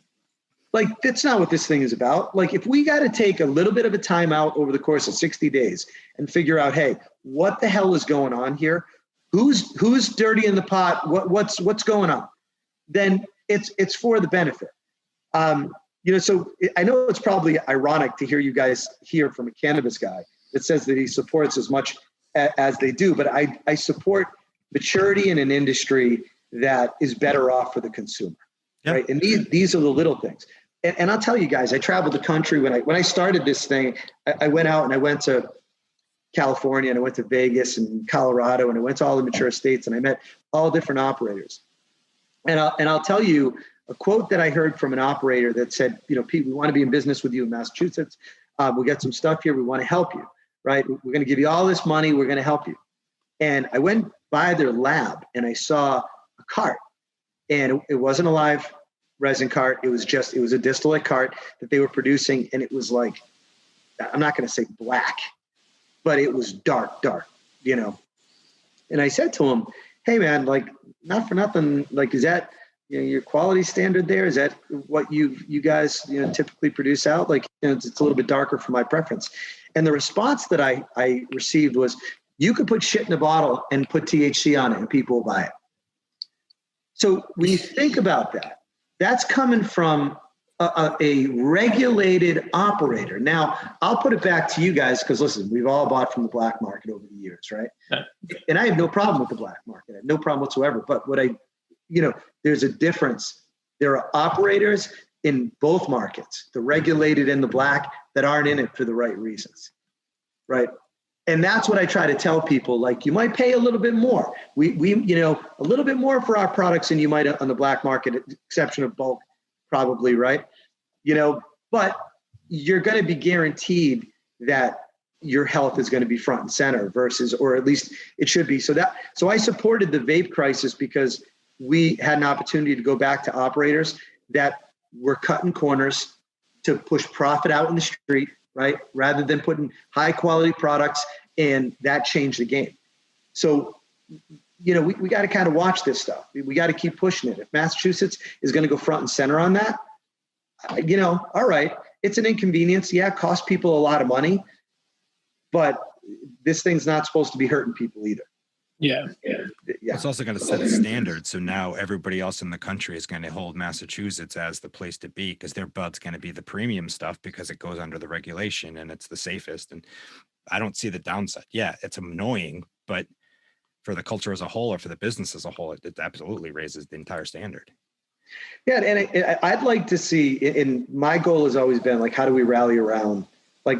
Like, that's not what this thing is about. Like, if we got to take a little bit of a time out over the course of 60 days and figure out, hey, what the hell is going on here? Who's dirty in the pot? What's going on? Then it's for the benefit. So I know it's probably ironic to hear you guys hear from a cannabis guy that says that he supports as much as they do, but I support maturity in an industry that is better off for the consumer, right? And these are the little things. And I'll tell you guys, I traveled the country when I started this thing. I went out and I went to California and I went to Vegas and Colorado and I went to all the mature states and I met all different operators. And I'll tell you a quote that I heard from an operator that said, Pete, we want to be in business with you in Massachusetts. We got some stuff here. We want to help you, right? We're going to give you all this money. We're going to help you. And I went by their lab and I saw a cart, and it wasn't a live resin cart. It was a distillate cart that they were producing. And it was like, I'm not going to say black, but it was dark, And I said to him, hey man, like, not for nothing, like, is that, your quality standard there? Is that what you guys, typically produce out? Like, it's a little bit darker for my preference. And the response that I received was, you could put shit in a bottle and put THC on it and people will buy it. So when you think about that, that's coming from a regulated operator. Now, I'll put it back to you guys because, listen, we've all bought from the black market over the years, right? And I have no problem with the black market. I have no problem whatsoever. But there's a difference. There are operators in both markets, the regulated and the black, that aren't in it for the right reasons, right? And that's what I try to tell people, like, you might pay a little bit more. We a little bit more for our products than you might on the black market, exception of bulk, probably, right? But you're going to be guaranteed that your health is going to be front and center versus, or at least it should be. So I supported the vape crisis because we had an opportunity to go back to operators that were cutting corners to push profit out in the street, right? Rather than putting high quality products, and that changed the game. So, we got to kind of watch this stuff. We got to keep pushing it. If Massachusetts is going to go front and center on that, all right, it's an inconvenience. Yeah, it costs people a lot of money, but this thing's not supposed to be hurting people either. Yeah. It's also going to set a standard. So now everybody else in the country is going to hold Massachusetts as the place to be, because their bud's going to be the premium stuff because it goes under the regulation and it's the safest. And I don't see the downside. Yeah, it's annoying, but for the culture as a whole or for the business as a whole, it absolutely raises the entire standard. Yeah, and I'd like to see, and my goal has always been, like, how do we rally around? Like,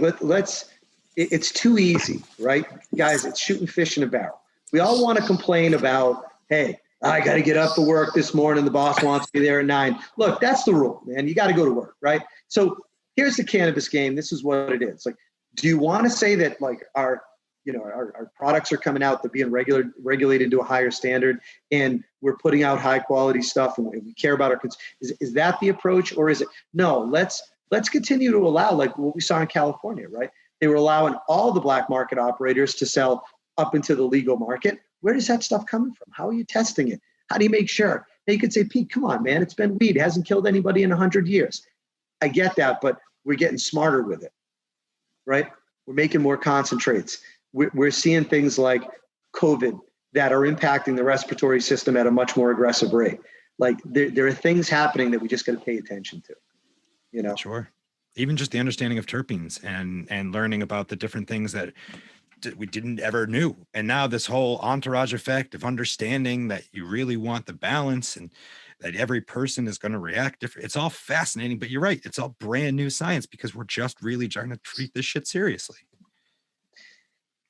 it's too easy, right? Guys, it's shooting fish in a barrel. We all want to complain about, hey, I got to get up to work this morning. The boss wants me there at 9. Look, that's the rule, man. You got to go to work, right? So here's the cannabis game. This is what it is. Like, do you want to say that, like, our products are coming out, they're being regulated to a higher standard, and we're putting out high quality stuff, and we care about our consumers? Is that the approach, or is it, no, let's continue to allow, like what we saw in California, right? They were allowing all the black market operators to sell up into the legal market. Where does that stuff coming from? How are you testing it? How do you make sure? Now you could say, Pete, come on, man, it's been weed. It hasn't killed anybody in 100 years. I get that, but we're getting smarter with it, right? We're making more concentrates. We're seeing things like COVID that are impacting the respiratory system at a much more aggressive rate. Like, there are things happening that we just got to pay attention to, Sure. Even just the understanding of terpenes and learning about the different things that we didn't ever knew. And now this whole entourage effect of understanding that you really want the balance and that every person is going to react different. It's all fascinating, but you're right. It's all brand new science because we're just really trying to treat this shit seriously.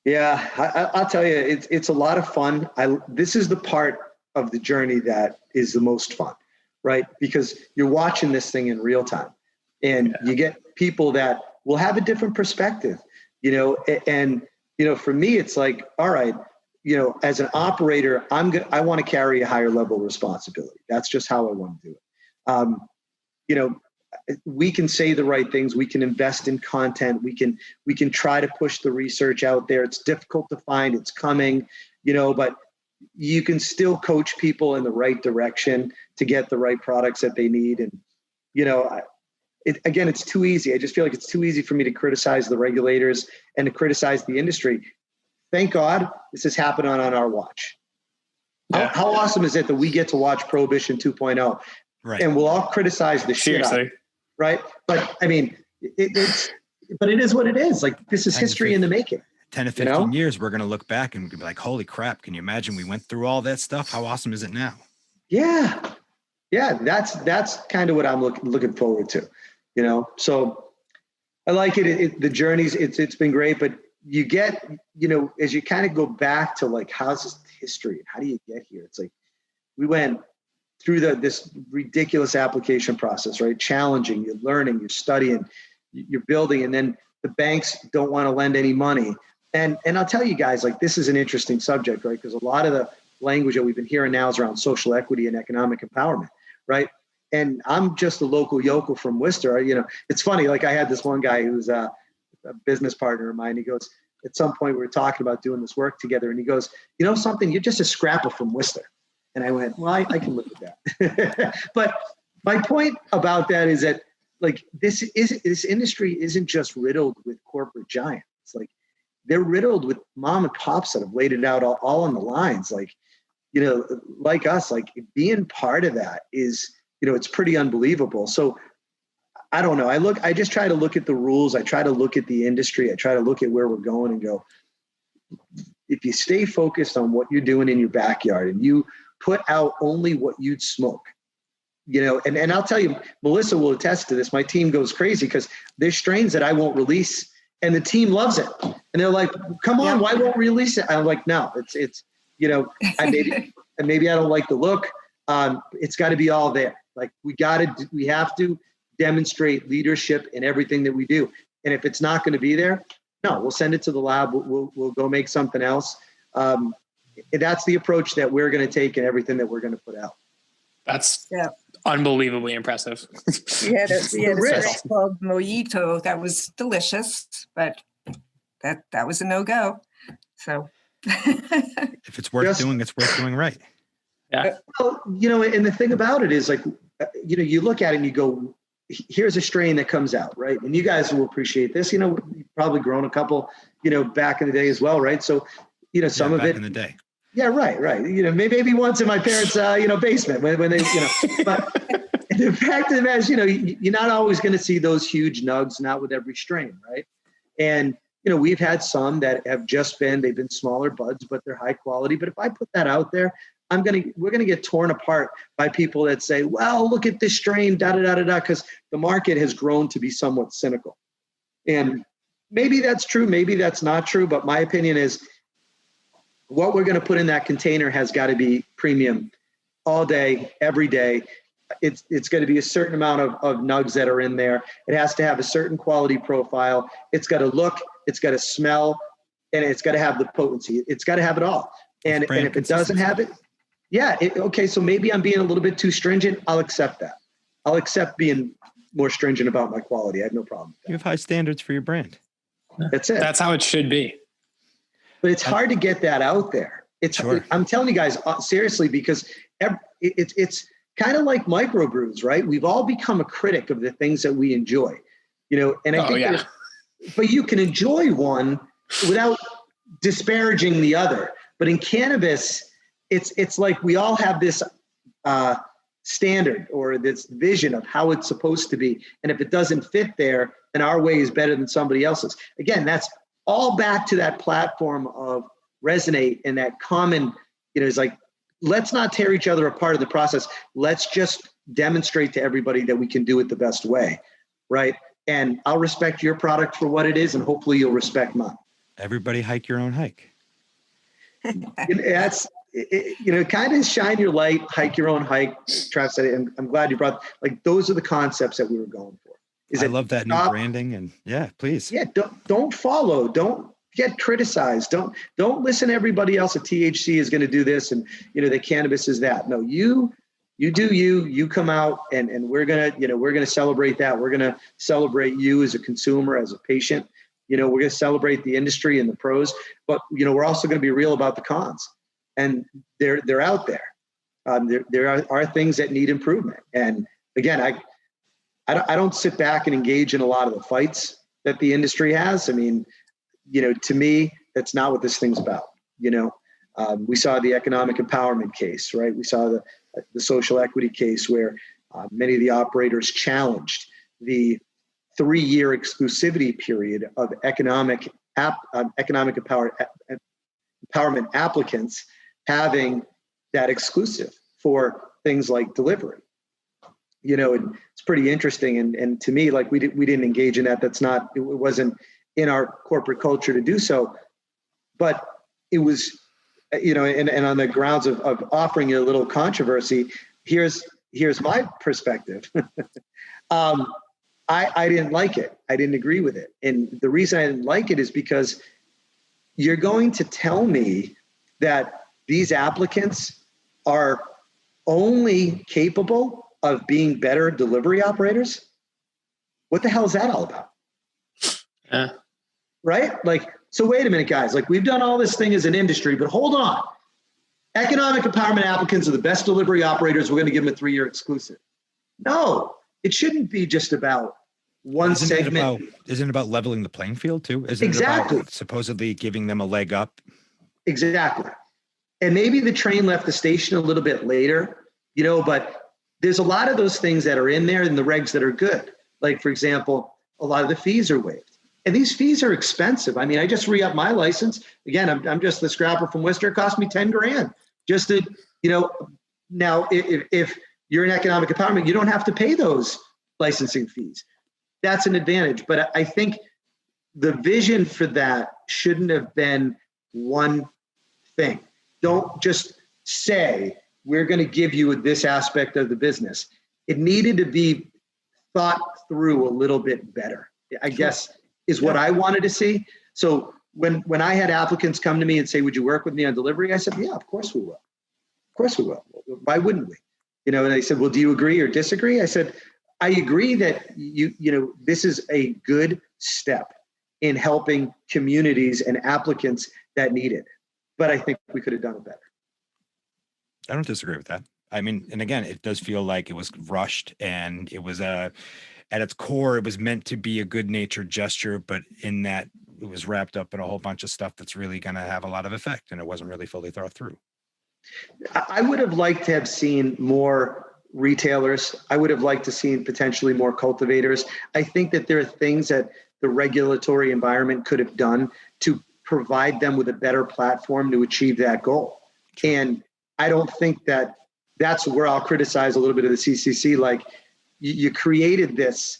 Yeah, I'll tell you, it's a lot of fun. This is the part of the journey that is the most fun, right? Because you're watching this thing in real time, and you get people that will have a different perspective, and for me, it's like, all right, as an operator, I want to carry a higher level of responsibility. That's just how I want to do it. We can say the right things. We can invest in content. We can try to push the research out there. It's difficult to find. It's coming, but you can still coach people in the right direction to get the right products that they need. And, again, it's too easy. I just feel like it's too easy for me to criticize the regulators and to criticize the industry. Thank God this is happening on our watch. Yeah. How awesome is it that we get to watch Prohibition 2.0, right? And we'll all criticize the shit out of it, right? But I mean, it is what it is. Like, this is history in the making. 10 to 15 years, we're going to look back and be like, holy crap, can you imagine we went through all that stuff? How awesome is it now? Yeah. That's kind of what I'm looking forward to, so I like it. The journeys, it's been great, but you get, as you kind of go back to, like, how's this history and how do you get here? It's like, we went through this ridiculous application process, right? Challenging, you're learning, you're studying, you're building, and then the banks don't want to lend any money. And I'll tell you guys, like, this is an interesting subject, right? Because a lot of the language that we've been hearing now is around social equity and economic empowerment, right? And I'm just a local yokel from Worcester. It's funny. Like, I had this one guy who's a business partner of mine. He goes, at some point we were talking about doing this work together, and he goes, something, you're just a scrapper from Worcester. And I went, well, I can live with that. But my point about that is that, like, this industry isn't just riddled with corporate giants. Like, they're riddled with mom and pops that have laid it out all on the lines. Like, like us, like, being part of that is, it's pretty unbelievable. So I don't know. I just try to look at the rules. I try to look at the industry. I try to look at where we're going and go, if you stay focused on what you're doing in your backyard and you put out only what you'd smoke, and I'll tell you, Melissa will attest to this. My team goes crazy because there's strains that I won't release. and the team loves it. And they're like, come on, why won't we release it? I'm like, no, it's, maybe I don't like the look. It's got to be all there. Like we have to demonstrate leadership in everything that we do. And if it's not going to be there, no, we'll send it to the lab. We'll go make something else. That's the approach that we're going to take in everything that we're going to put out. That's unbelievably impressive. We had a drink called Mojito that was delicious, but that was a no-go. So if it's worth doing, it's worth doing right. Yeah. Well, and the thing about it is like, you look at it and you go, here's a strain that comes out, right? And you guys will appreciate this. You've probably grown a couple, back in the day as well, right? So, some of it in the day. Yeah, right. Maybe once in my parents' basement when they, but the fact of the matter is, you're not always going to see those huge nugs, not with every strain, right? And we've had some that have they've been smaller buds, but they're high quality. But if I put that out there, we're gonna get torn apart by people that say, well, look at this strain, because the market has grown to be somewhat cynical. And maybe that's true, maybe that's not true, but my opinion is what we're going to put in that container has got to be premium all day, every day. It's going to be a certain amount of nugs that are in there. It has to have a certain quality profile. It's got to look, it's got to smell, and it's got to have the potency. It's got to have it all. And if it doesn't have it, okay, so maybe I'm being a little bit too stringent. I'll accept that. I'll accept being more stringent about my quality. I have no problem with that. You have high standards for your brand. That's it. That's how it should be. But it's hard to get that out there. I'm telling you guys, seriously, because it's kind of like microbrews, right? We've all become a critic of the things that we enjoy, and I think but you can enjoy one without disparaging the other. But in cannabis, it's like we all have this standard or this vision of how it's supposed to be. And if it doesn't fit there, then our way is better than somebody else's. Again, that's all back to that platform of Resinate and that common, it's like, let's not tear each other apart in the process. Let's just demonstrate to everybody that we can do it the best way, right? And I'll respect your product for what it is, and hopefully you'll respect mine. Everybody hike your own hike. That's, kind of shine your light, hike your own hike. Travis said it, and I'm glad you brought, those are the concepts that we were going for. I love that new branding, and please. Yeah, don't follow. Don't get criticized. Don't listen to everybody else. That THC is going to do this, and the cannabis is that. No, you do you come out, and we're gonna celebrate that. We're gonna celebrate you as a consumer, as a patient. We're gonna celebrate the industry and the pros, but we're also gonna be real about the cons, and they're out there. There are things that need improvement, and again, I don't sit back and engage in a lot of the fights that the industry has. I mean, to me, that's not what this thing's about. We saw the economic empowerment case, right? We saw the social equity case where many of the operators challenged the 3-year exclusivity period of economic empowerment applicants having that exclusive for things like delivery. It's pretty interesting. And to me, we didn't engage in that. It wasn't in our corporate culture to do so, but it was, and on the grounds of offering you a little controversy, here's my perspective. I didn't like it. I didn't agree with it. And the reason I didn't like it is because you're going to tell me that these applicants are only capable of being better delivery operators? What the hell is that all about? Right? So wait a minute, guys. We've done all this thing as an industry, but hold on. Economic empowerment applicants are the best delivery operators. We're going to give them a 3-year exclusive. No, it shouldn't be just about one segment. Isn't it about leveling the playing field too? Isn't Exactly. it about supposedly giving them a leg up? Exactly. And maybe the train left the station a little bit later, but there's a lot of those things that are in there in the regs that are good. For example, a lot of the fees are waived. And these fees are expensive. I mean, I just re-upped my license. Again, I'm just the scrapper from Worcester. It cost me $10,000 just to, now if you're in economic empowerment, you don't have to pay those licensing fees. That's an advantage. But I think the vision for that shouldn't have been one thing. Don't just say, we're going to give you this aspect of the business. It needed to be thought through a little bit better, I guess, is what I wanted to see. So when I had applicants come to me and say, would you work with me on delivery? I said, yeah, of course we will. Of course we will. Why wouldn't we? And they said, well, do you agree or disagree? I said, I agree that this is a good step in helping communities and applicants that need it. But I think we could have done it better. I don't disagree with that. I mean, and again, it does feel like it was rushed, and it was at its core, it was meant to be a good natured gesture, but in that it was wrapped up in a whole bunch of stuff that's really going to have a lot of effect, and it wasn't really fully thought through. I would have liked to have seen more retailers. I would have liked to see potentially more cultivators. I think that there are things that the regulatory environment could have done to provide them with a better platform to achieve that goal. And I don't think that's where I'll criticize a little bit of the CCC. Like, you created this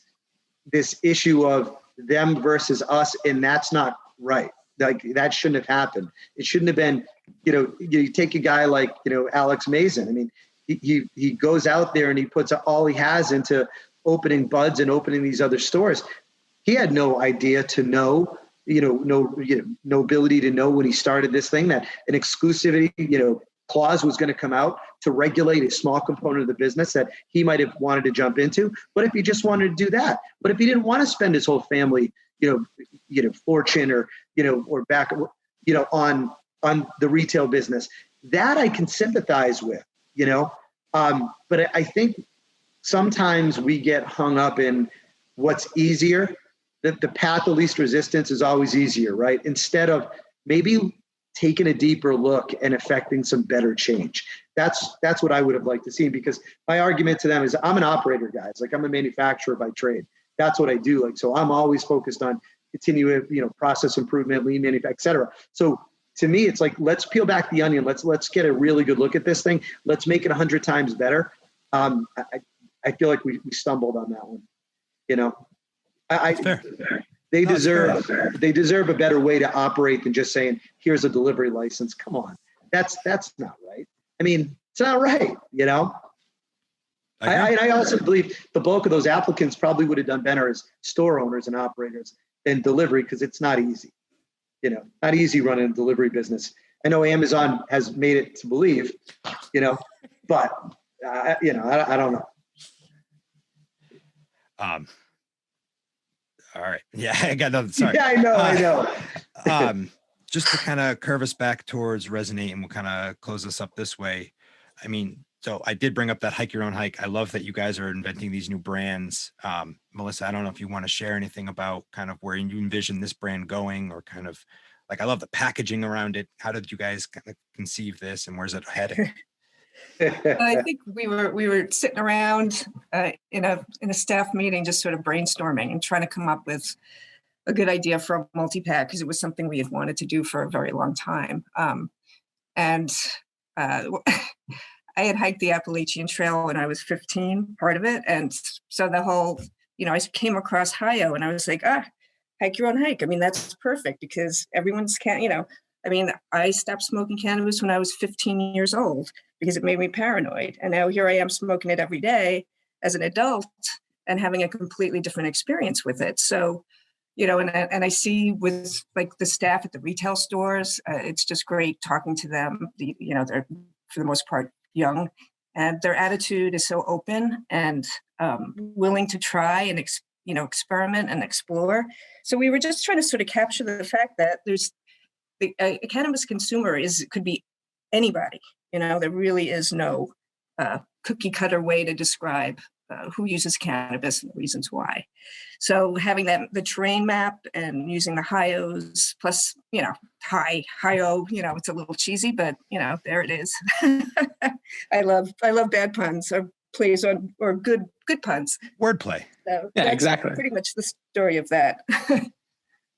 issue of them versus us, and that's not right. Like, that shouldn't have happened. It shouldn't have been, you take a guy like, Alex Mazin. I mean, he goes out there and he puts all he has into opening buds and opening these other stores. He had no idea to know, no ability to know when he started this thing that an exclusivity, clause was going to come out to regulate a small component of the business that he might have wanted to jump into. What if he just wanted to do that? What if he didn't want to spend his whole family, fortune or back, on the retail business? That I can sympathize with, but I think sometimes we get hung up in what's easier. The path of least resistance is always easier, right? Instead of maybe taking a deeper look and affecting some better change. That's what I would have liked to see, because my argument to them is I'm an operator, guys. Like, I'm a manufacturer by trade. That's what I do. Like, so I'm always focused on continuous, process improvement, lean manufacturing, et cetera. So to me, it's like, let's peel back the onion. Let's get a really good look at this thing. Let's make it 100 times better. I feel like we stumbled on that one. Fair. They deserve a better way to operate than just saying, here's a delivery license. Come on. That's not right. I mean, it's not right, I also believe the bulk of those applicants probably would have done better as store owners and operators than delivery, because it's not easy. Not easy running a delivery business. I know Amazon has made it to believe, but I don't know. All right. Yeah, I got nothing. Sorry. Yeah, I know. Just to kind of curve us back towards Resinate, and we'll kind of close this up this way. I mean, so I did bring up that hike your own hike. I love that you guys are inventing these new brands. Melissa, I don't know if you want to share anything about kind of where you envision this brand going, or kind of like, I love the packaging around it. How did you guys kind of conceive this, and where's it heading? I think we were sitting around in a staff meeting, just sort of brainstorming and trying to come up with a good idea for a multi-pack, because it was something we had wanted to do for a very long time. I had hiked the Appalachian Trail when I was 15, part of it. And so the whole, I came across Hio, and I was like, hike your own hike. I mean, that's perfect, because everyone's I stopped smoking cannabis when I was 15 years old because it made me paranoid. And now here I am smoking it every day as an adult and having a completely different experience with it. So, and I see with like the staff at the retail stores, it's just great talking to them. They're for the most part young, and their attitude is so open and willing to try and experiment and explore. So we were just trying to sort of capture the fact that there's a cannabis consumer could be anybody. There really is no cookie cutter way to describe who uses cannabis and the reasons why. So having the terrain map and using the HIOs plus, HIO, it's a little cheesy, but there it is. I love bad puns or plays or good puns. Wordplay. So yeah, exactly. Pretty much the story of that.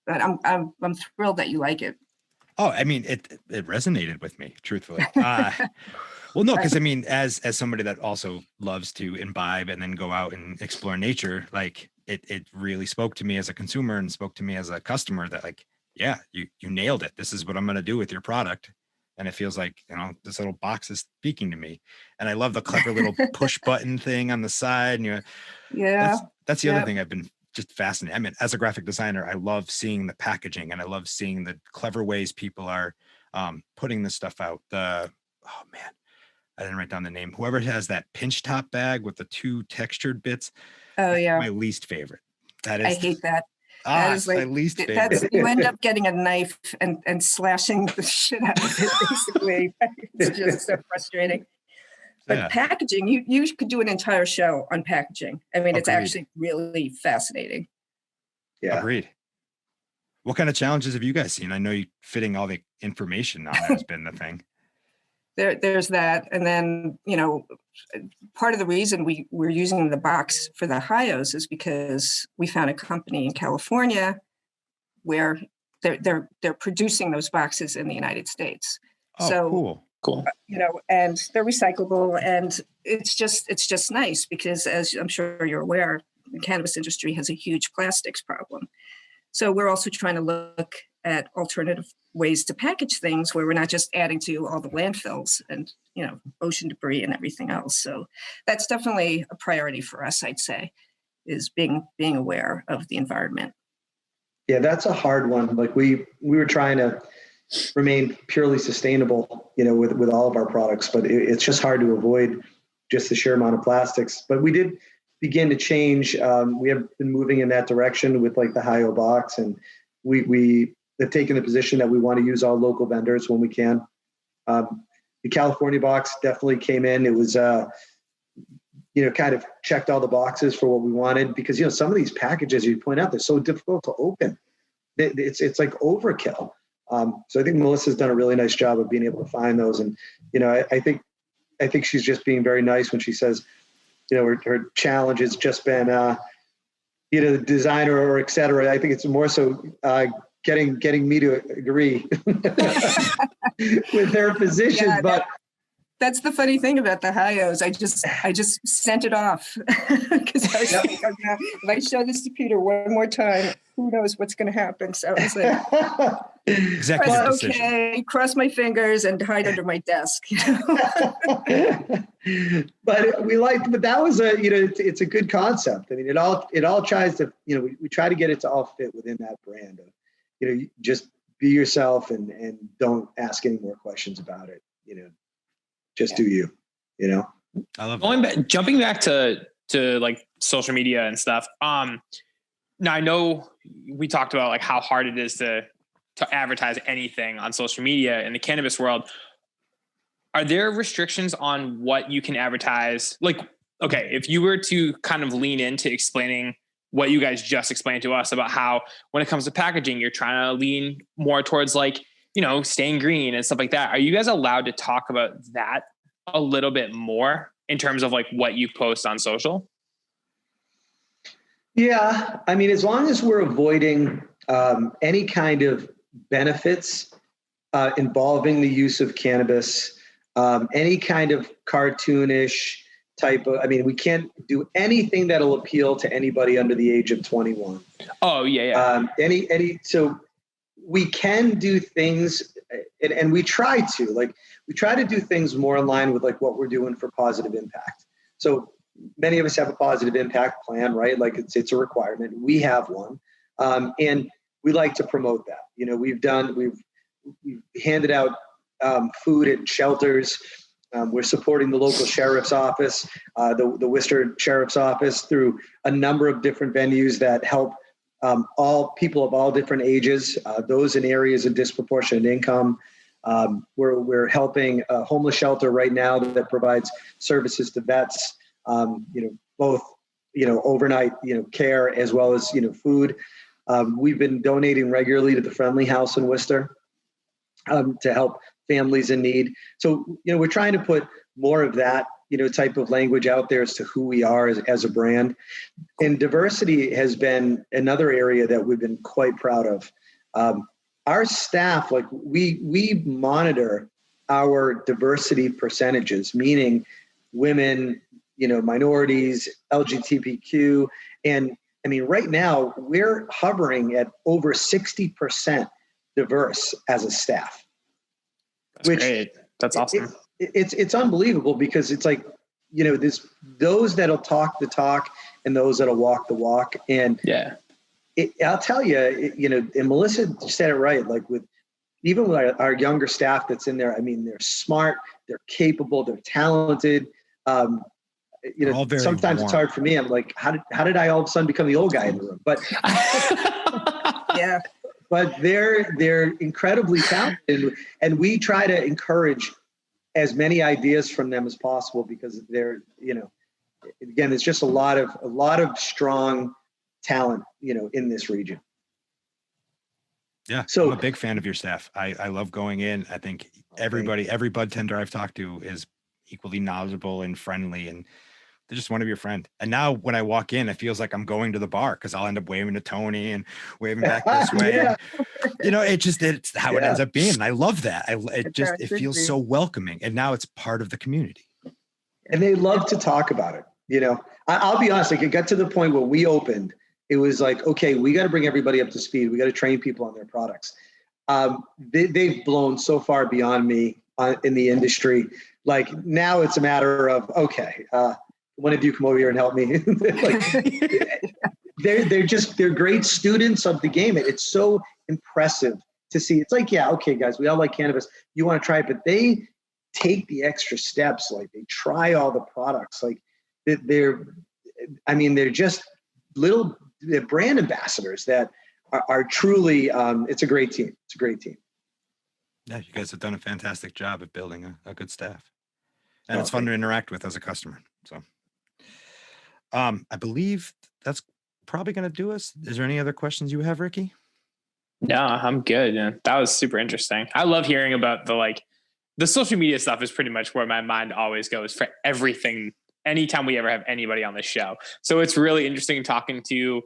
But I'm thrilled that you like it. Oh, I mean, it resonated with me, truthfully. Well, no, because I mean, as somebody that also loves to imbibe and then go out and explore nature, like it really spoke to me as a consumer and spoke to me as a customer that like, yeah, you nailed it. This is what I'm going to do with your product. And it feels like, this little box is speaking to me. And I love the clever little push button thing on the side. And that's the other thing I've been just fascinated. I mean, as a graphic designer, I love seeing the packaging and I love seeing the clever ways people are putting this stuff out. I didn't write down the name. Whoever has that pinch top bag with the 2 textured bits. Oh yeah. My least favorite. That is. I hate that. That is like, my least favorite. That's, you end up getting a knife and slashing the shit out of it, basically. It's just so frustrating. But packaging, you could do an entire show on packaging. I mean, it's actually really fascinating. Yeah. Agreed. What kind of challenges have you guys seen? I know you fitting all the information on there has been the thing. There's that. And then, part of the reason we're using the box for the Hyos is because we found a company in California where they're producing those boxes in the United States. Oh, so cool. And they're recyclable, and it's just nice because, as I'm sure you're aware, the cannabis industry has a huge plastics problem. So we're also trying to look at alternative ways to package things where we're not just adding to all the landfills and, ocean debris and everything else. So that's definitely a priority for us, I'd say, is being aware of the environment. Yeah, that's a hard one. Like we were trying to remain purely sustainable, with all of our products, but it's just hard to avoid just the sheer amount of plastics. But we did begin to change. We have been moving in that direction with like the Hyo box, and we have taken the position that we want to use all local vendors when we can. The California box definitely came in. It was, kind of checked all the boxes for what we wanted because, some of these packages you point out, they're so difficult to open. It's like overkill. So I think Melissa's done a really nice job of being able to find those. And, I think she's just being very nice when she says, her challenge has just been, the designer or et cetera. I think it's more so getting me to agree with their positions. Yeah, but that's the funny thing about the Hyos. I just sent it off because I was like, if I show this to Peter one more time, who knows what's going to happen. So I was like, executive decision. Okay, cross my fingers and hide under my desk. But that was it's a good concept. I mean, it all tries to, we try to get it to all fit within that brand of, just be yourself and don't ask any more questions about it. Just do you. I love jumping back to like social media and stuff. Now I know we talked about like how hard it is to advertise anything on social media in the cannabis world. Are there restrictions on what you can advertise? Like, okay, if you were to kind of lean into explaining what you guys just explained to us about how when it comes to packaging, you're trying to lean more towards like, staying green and stuff like that. Are you guys allowed to talk about that a little bit more in terms of like what you post on social? Yeah. I mean, as long as we're avoiding any kind of benefits involving the use of cannabis, any kind of cartoonish type of, we can't do anything that'll appeal to anybody under the age of 21. Oh yeah. So we can do things and we try to do things more in line with like what we're doing for positive impact. So many of us have a positive impact plan, right? Like it's a requirement. We have one. And we like to promote that. We've handed out food at shelters. We're supporting the local sheriff's office, the Worcester Sheriff's Office, through a number of different venues that help all people of all different ages, those in areas of disproportionate income. We're helping a homeless shelter right now that provides services to vets, both overnight care as well as food. We've been donating regularly to the Friendly House in Worcester to help families in need. So, we're trying to put more of that, type of language out there as to who we are as a brand. And diversity has been another area that we've been quite proud of. Our staff, like we monitor our diversity percentages, meaning women, minorities, LGBTQ, and I mean, right now we're hovering at over 60% diverse as a staff. That's great. That's awesome. It's unbelievable because it's like, you know, there's those that'll talk the talk and those that'll walk the walk. And yeah, I'll tell you, you know, and Melissa said it right. Like even with our younger staff that's in there, I mean, they're smart, they're capable, they're talented. You know, sometimes it's hard for me. I'm like, how did I all of a sudden become the old guy in the room? But yeah. But they're incredibly talented, and we try to encourage as many ideas from them as possible because they're, you know, again, there's just a lot of strong talent, you know, in this region. Yeah, so I'm a big fan of your staff. I love going in. I think every bud tender I've talked to is equally knowledgeable and friendly, and they just want to be your friend. And now when I walk in, it feels like I'm going to the bar because I'll end up waving to Tony and waving back this way. Yeah. And, you know, it's how it ends up being. And I love that. It feels so welcoming. And now it's part of the community. And they love to talk about it. You know, I'll be honest, like it got to the point where we opened, it was like, okay, we got to bring everybody up to speed. We got to train people on their products. They've blown so far beyond me in the industry. Like now it's a matter of, okay, one of you come over here and help me. Like, they're great students of the game. It's so impressive to see. It's like, yeah, okay, guys, we all like cannabis. You want to try it, but they take the extra steps. Like they try all the products. Like they're just they're brand ambassadors that are truly. It's a great team. It's a great team. Yeah, you guys have done a fantastic job at building a good staff, and it's fun to interact with as a customer. So. I believe that's probably going to do us. Is there any other questions you have, Ricky? No, I'm good. Yeah. That was super interesting. I love hearing about the social media stuff is pretty much where my mind always goes for everything. Anytime we ever have anybody on the show. So it's really interesting talking to,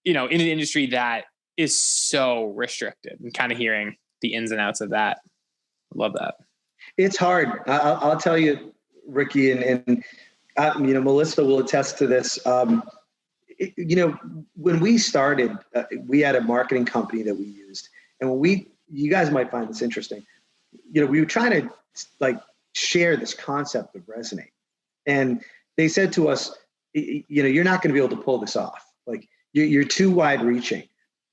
you know, in an industry that is so restricted and kind of hearing the ins and outs of that. Love that. It's hard. I'll tell you, Ricky, and you know, Melissa will attest to this. You know, when we started, we had a marketing company that we used. And you guys might find this interesting. You know, we were trying to like share this concept of Resinate. And they said to us, you know, you're not going to be able to pull this off. Like you're too wide reaching.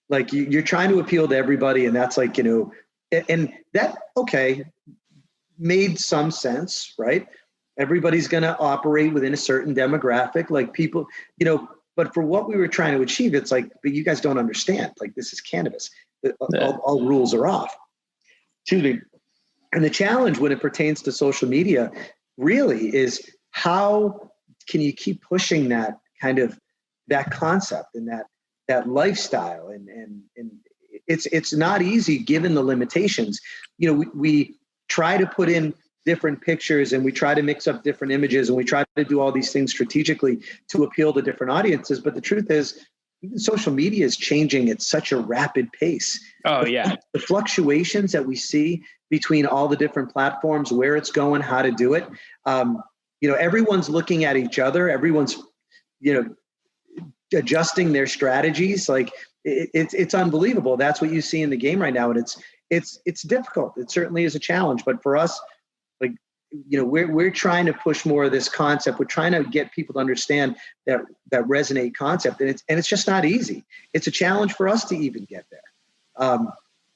Like you're trying to appeal to everybody. And that's like, you know, and that, okay, made some sense, right? Everybody's going to operate within a certain demographic, like people, you know, but for what we were trying to achieve, it's like, but you guys don't understand, like this is cannabis. All rules are off. Excuse me. And the challenge when it pertains to social media really is how can you keep pushing that kind of that concept and that lifestyle? And it's not easy given the limitations. You know, we try to put in different pictures and we try to mix up different images and we try to do all these things strategically to appeal to different audiences. But the truth is social media is changing at such a rapid pace. Oh yeah. The fluctuations that we see between all the different platforms, where it's going, how to do it. You know, everyone's looking at each other. Everyone's, you know, adjusting their strategies. Like it's unbelievable. That's what you see in the game right now. And it's difficult. It certainly is a challenge, but for us, like, you know, we're trying to push more of this concept. We're trying to get people to understand that Resonate concept, and it's just not easy. It's a challenge for us to even get there.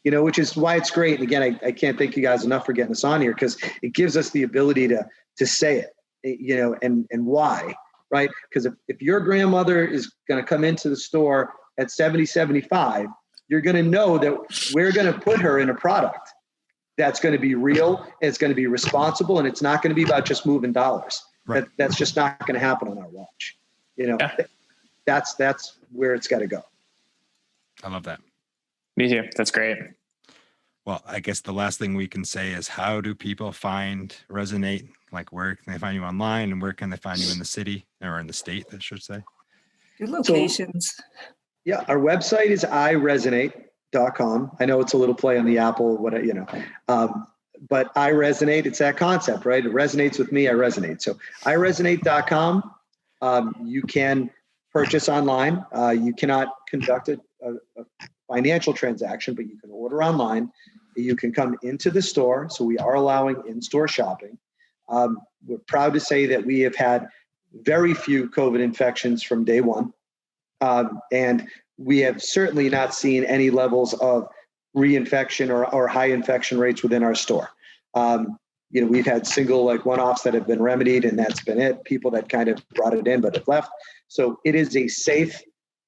You know, which is why it's great. And again, I can't thank you guys enough for getting us on here because it gives us the ability to say it, you know, and why, right? Because if your grandmother is going to come into the store at 70, 75, you're going to know that we're going to put her in a product that's going to be real, it's going to be responsible, and it's not going to be about just moving dollars. Right. That's just not going to happen on our watch. You know, that's where it's got to go. I love that. Me too. That's great. Well, I guess the last thing we can say is how do people find Resonate? Like where can they find you online and where can they find you in the city or in the state, I should say? Good locations. So, yeah, our website is iResonate.com. I know it's a little play on the Apple, you know, but iResonate, it's that concept, right? It resonates with me, I resonate. So iResonate.com. You can purchase online. You cannot conduct a financial transaction, but you can order online. You can come into the store. So we are allowing in-store shopping. We're proud to say that we have had very few COVID infections from day one. And we have certainly not seen any levels of reinfection or high infection rates within our store. We've had single one-offs that have been remedied, and that's been it. People that kind of brought it in but have left. So it is a safe,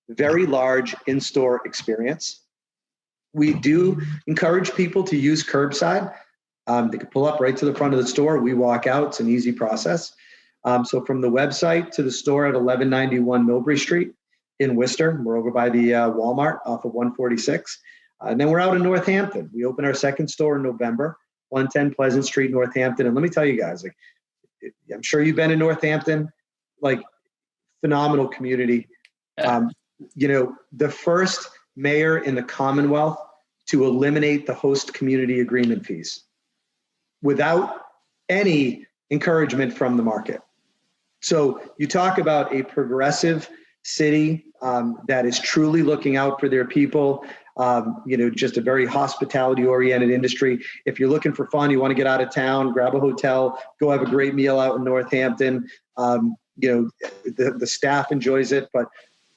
very large in-store experience. We do encourage people to use curbside. They can pull up right to the front of the store. We walk out. It's an easy process. So from the website to the store at 1191 Millbury Street in Worcester, we're over by the Walmart off of 146. And then we're out in Northampton. We open our second store in November, 110 Pleasant Street, Northampton. And let me tell you guys, I'm sure you've been in Northampton, phenomenal community. The first mayor in the Commonwealth to eliminate the host community agreement fees without any encouragement from the market. So you talk about a progressive city that is truly looking out for their people, just a very hospitality-oriented industry. If you're looking for fun, you want to get out of town, grab a hotel, go have a great meal out in Northampton. The staff enjoys it, but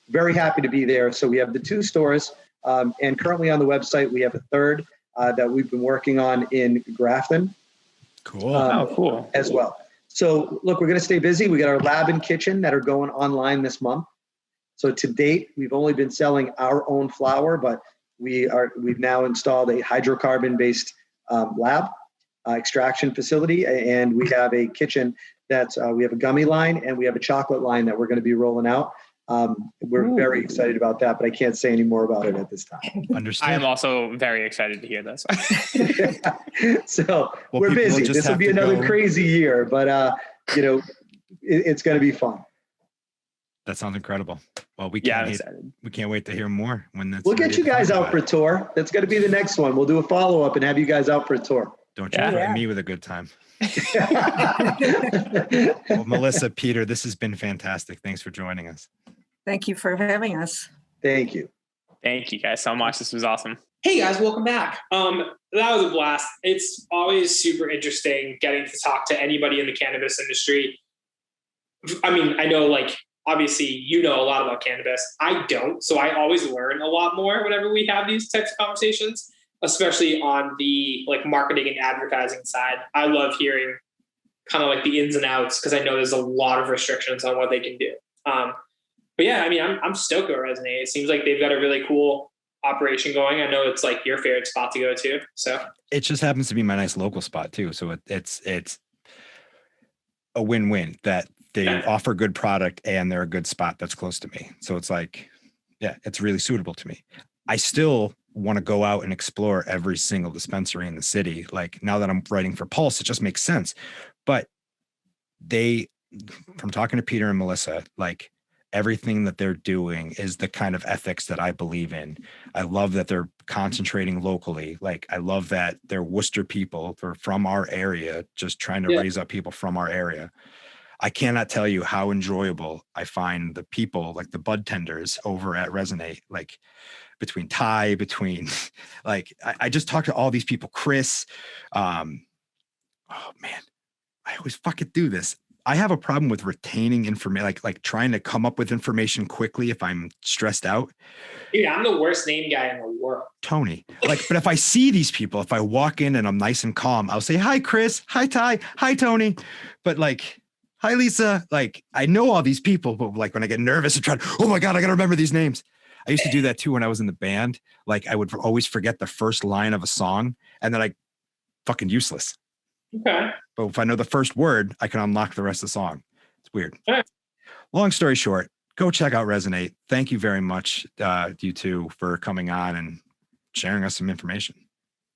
very happy to be there. So we have the two stores, and currently on the website, we have a third that we've been working on in Grafton. Cool. Cool. As well. So look, we're going to stay busy. We got our lab and kitchen that are going online this month. So to date, we've only been selling our own flower, but we've now installed a hydrocarbon-based lab extraction facility, and we have a kitchen that's we have a gummy line and we have a chocolate line that we're going to be rolling out. We're very excited about that, but I can't say any more about it at this time. Understood. I am also very excited to hear this. So we're busy. This will be another crazy year, but it's going to be fun. That sounds incredible. Well, we I'm can't excited. we can't wait to hear more when that's. We'll get you guys out for a tour. That's going to be the next one. We'll do a follow-up and have you guys out for a tour. Don't you threaten me with a good time. Well, Melissa, Peter, this has been fantastic. Thanks for joining us. Thank you for having us. Thank you. Thank you guys so much. This was awesome. Hey guys, welcome back. That was a blast. It's always super interesting getting to talk to anybody in the cannabis industry. I mean, I know obviously you know a lot about cannabis. I don't. So I always learn a lot more whenever we have these types of conversations, especially on the marketing and advertising side. I love hearing kind of the ins and outs because I know there's a lot of restrictions on what they can do. But yeah, I mean, I'm stoked about Resinate. It seems like they've got a really cool operation going. I know it's your favorite spot to go to. So it just happens to be my nice local spot too. So it's a win-win that they offer good product and they're a good spot that's close to me. So it's it's really suitable to me. I still want to go out and explore every single dispensary in the city. Now that I'm writing for Pulse, it just makes sense. But from talking to Peter and Melissa, everything that they're doing is the kind of ethics that I believe in. I love that they're concentrating locally. I love that they're Worcester people. They're from our area, just trying to raise up people from our area. I cannot tell you how enjoyable I find the people, the bud tenders over at Resinate, between Ty, I just talked to all these people, Chris. Oh man, I always fucking do this. I have a problem with retaining information, like trying to come up with information quickly if I'm stressed out. Dude, I'm the worst name guy in the world. Tony. But if I see these people, if I walk in and I'm nice and calm, I'll say, hi, Chris. Hi, Ty. Hi, Tony. But hi, Lisa. I know all these people, but when I get nervous and try to, oh my God, I got to remember these names. I used to do that too when I was in the band. I would always forget the first line of a song and then fucking useless. Okay. But if I know the first word, I can unlock the rest of the song. It's weird. Right. Long story short, go check out Resinate. Thank you very much, you two, for coming on and sharing us some information.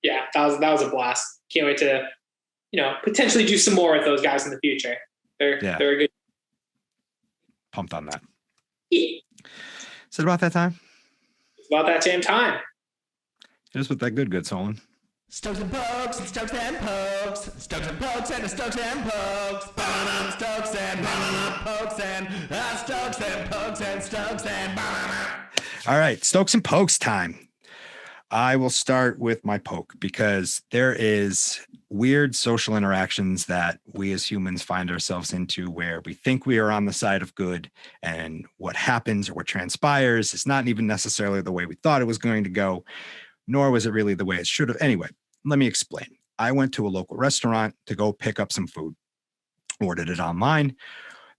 Yeah, that was a blast. Can't wait to, potentially do some more with those guys in the future. They're a good. Pumped on that. Yeah. Is it about that time? It's about that same time. Just with that good Solon. Stokes and Pokes, and Stokes and Pokes, Stokes and Pokes, and Stokes and Pokes, ba-da-dum, Stokes and Pokes, and Stokes and Pokes, and Stokes and All right, Stokes and Pokes time. I will start with my poke because there is weird social interactions that we as humans find ourselves into where we think we are on the side of good, and what happens or what transpires is not even necessarily the way we thought it was going to go, nor was it really the way it should have. Anyway, let me explain. I went to a local restaurant to go pick up some food, ordered it online.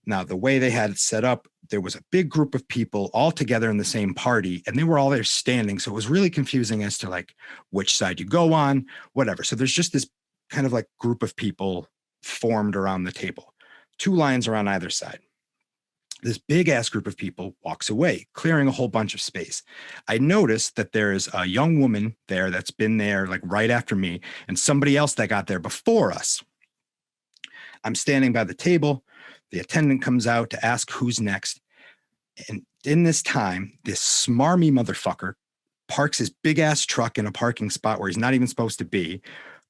Now, the way they had it set up, there was a big group of people all together in the same party, and they were all there standing. So it was really confusing as to like which side you go on, whatever. So there's just this kind of like group of people formed around the table, 2 lines around either side. This big ass group of people walks away, clearing a whole bunch of space. I noticed that there is a young woman there that's been there like right after me, and somebody else that got there before us. I'm standing by the table. The attendant comes out to ask who's next. And in this time, this smarmy motherfucker parks his big ass truck in a parking spot where he's not even supposed to be,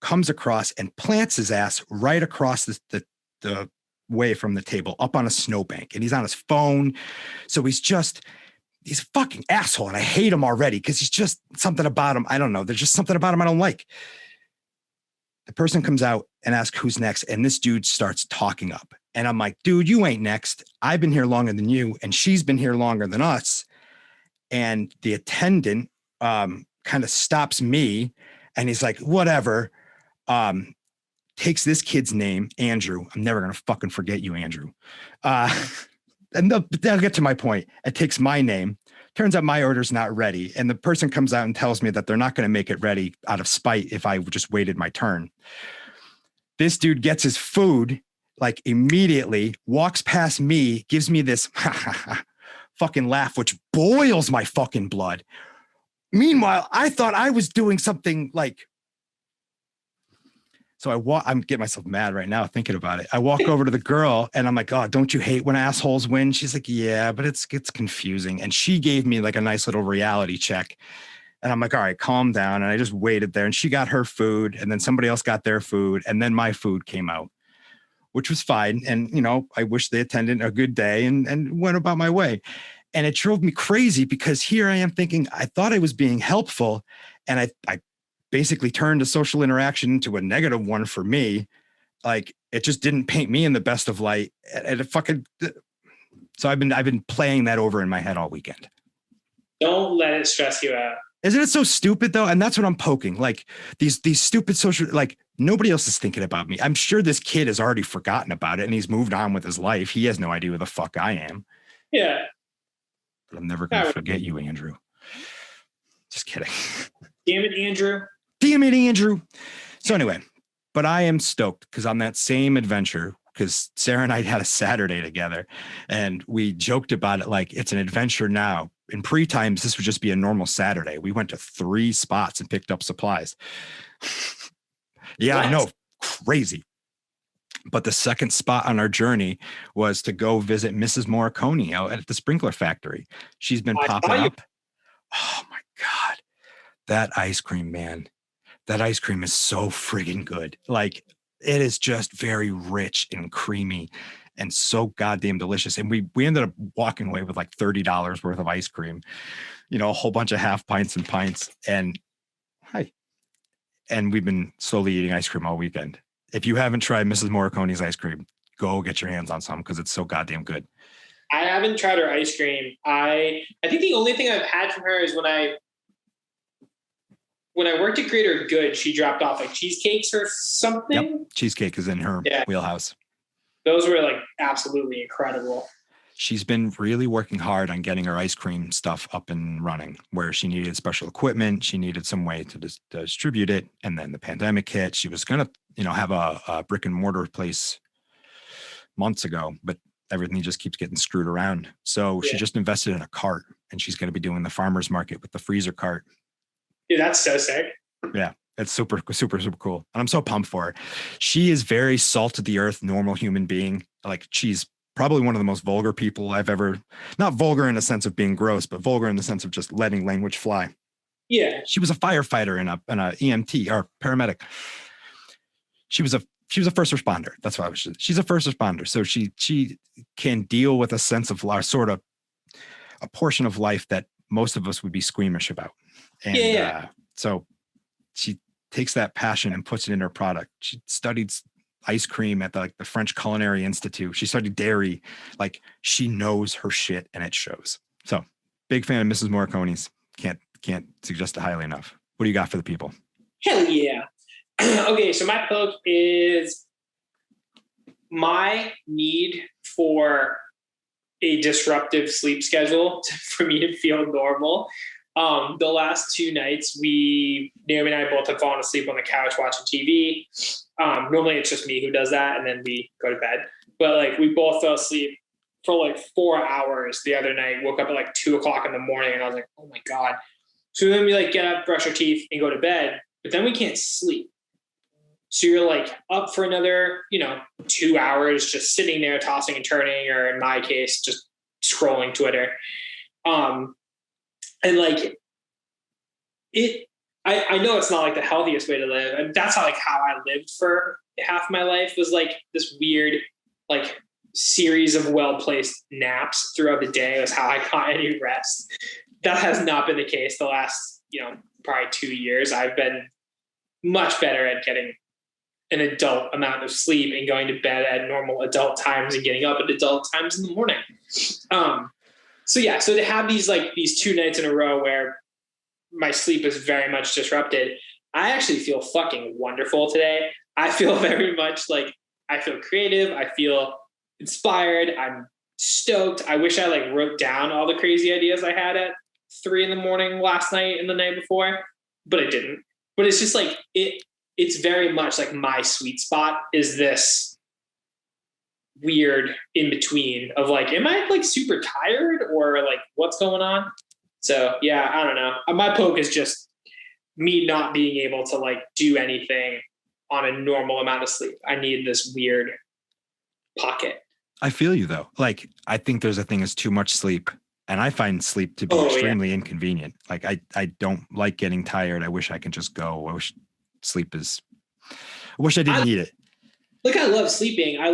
comes across and plants his ass right across the way from the table up on a snowbank, and he's on his phone. So he's a fucking asshole, and I hate him already because he's just something about him. I don't know. There's just something about him I don't like. The person comes out and asks who's next, and this dude starts talking up. And I'm like, dude, you ain't next. I've been here longer than you, and she's been here longer than us. And the attendant kind of stops me, and he's like, whatever. Takes this kid's name, Andrew. I'm never going to fucking forget you, Andrew. And they'll get to my point. It takes my name. Turns out my order's not ready. And the person comes out and tells me that they're not going to make it ready out of spite if I just waited my turn. This dude gets his food like immediately, walks past me, gives me this fucking laugh, which boils my fucking blood. Meanwhile, I thought I was doing something like, so I'm getting myself mad right now thinking about it. I walk over to the girl and I'm like, oh, don't you hate when assholes win? She's like, yeah, but it's confusing. And she gave me like a nice little reality check. And I'm like, all right, calm down. And I just waited there, and she got her food, and then somebody else got their food. And then my food came out, which was fine. And, you know, I wished the attendant a good day and went about my way. And it drove me crazy because here I am thinking, I thought I was being helpful. And I basically turned a social interaction into a negative one for me. Like, it just didn't paint me in the best of light. And so I've been playing that over in my head all weekend. Don't let it stress you out. Isn't it so stupid though? And that's what I'm poking. Like these stupid social, like nobody else is thinking about me. I'm sure this kid has already forgotten about it and he's moved on with his life. He has no idea who the fuck I am. Yeah. But I'm never going to forget you, Andrew. Just kidding. Damn it, Andrew. Damn it, Andrew. So anyway, but I am stoked because on that same adventure, because Sarah and I had a Saturday together and we joked about it like it's an adventure now. In pre-times, this would just be a normal Saturday. We went to 3 spots and picked up supplies. Yeah, what? I know. Crazy. But the second spot on our journey was to go visit Mrs. Morricone out at the sprinkler factory. She's been popping up. Oh my God. That ice cream, man. That ice cream is so friggin' good. Like, it is just very rich and creamy and so goddamn delicious. And we ended up walking away with like $30 worth of ice cream, you know, a whole bunch of half pints and pints. And we've been slowly eating ice cream all weekend. If you haven't tried Mrs. Morricone's ice cream, go get your hands on some because it's so goddamn good. I haven't tried her ice cream. I think the only thing I've had from her is when I worked at Greater Good, she dropped off like cheesecakes or something. Yep. Cheesecake is in her wheelhouse. Those were like absolutely incredible. She's been really working hard on getting her ice cream stuff up and running, where she needed special equipment. She needed some way to distribute it. And then the pandemic hit. She was going to, have a brick and mortar place months ago, but everything just keeps getting screwed around. So she just invested in a cart, and she's going to be doing the farmer's market with the freezer cart. Dude, that's so sick. Yeah. It's super, super, super cool. And I'm so pumped for her. She is very salt of the earth, normal human being. Like, she's probably one of the most vulgar people I've ever, not vulgar in the sense of being gross, but vulgar in the sense of just letting language fly. Yeah. She was a firefighter and an EMT or paramedic. She was a first responder. That's why she's a first responder. So she can deal with a sense of sort of a portion of life that most of us would be squeamish about. And so she takes that passion and puts it in her product. She studied ice cream at the French Culinary Institute. She studied dairy. Like, she knows her shit and it shows. So big fan of Mrs. Morricone's. Can't suggest it highly enough. What do you got for the people? Hell yeah. Okay, so my poke is my need for a disruptive sleep schedule for me to feel normal. The last 2 nights, Naomi and I both have fallen asleep on the couch watching TV. Normally it's just me who does that, and then we go to bed. But like, we both fell asleep for like 4 hours the other night, woke up at like 2 o'clock in the morning, and I was like, oh my God. So then we like get up, brush our teeth, and go to bed, but then we can't sleep. So you're like up for another, 2 hours, just sitting there tossing and turning, or in my case, just scrolling Twitter. And like I know it's not like the healthiest way to live. And that's how I lived for half my life, was like this weird, like, series of well-placed naps throughout the day was how I got any rest. That has not been the case the last, probably 2 years. I've been much better at getting an adult amount of sleep and going to bed at normal adult times and getting up at adult times in the morning. So to have these 2 nights in a row where my sleep is very much disrupted, I actually feel fucking wonderful today. I feel very much like I feel creative. I feel inspired. I'm stoked. I wish I wrote down all the crazy ideas I had at 3 a.m. last night and the night before, but I didn't. But it's just like, it's very much like my sweet spot is this weird in between of like, am I like super tired or like what's going on? So yeah, I don't know. My poke is just me not being able to like do anything on a normal amount of sleep. I need this weird pocket. I feel you though. Like, I think there's a thing as too much sleep, and I find sleep to be extremely inconvenient. Like, I don't like getting tired. I wish I could just go. I wish I didn't need it. Like, I love sleeping. I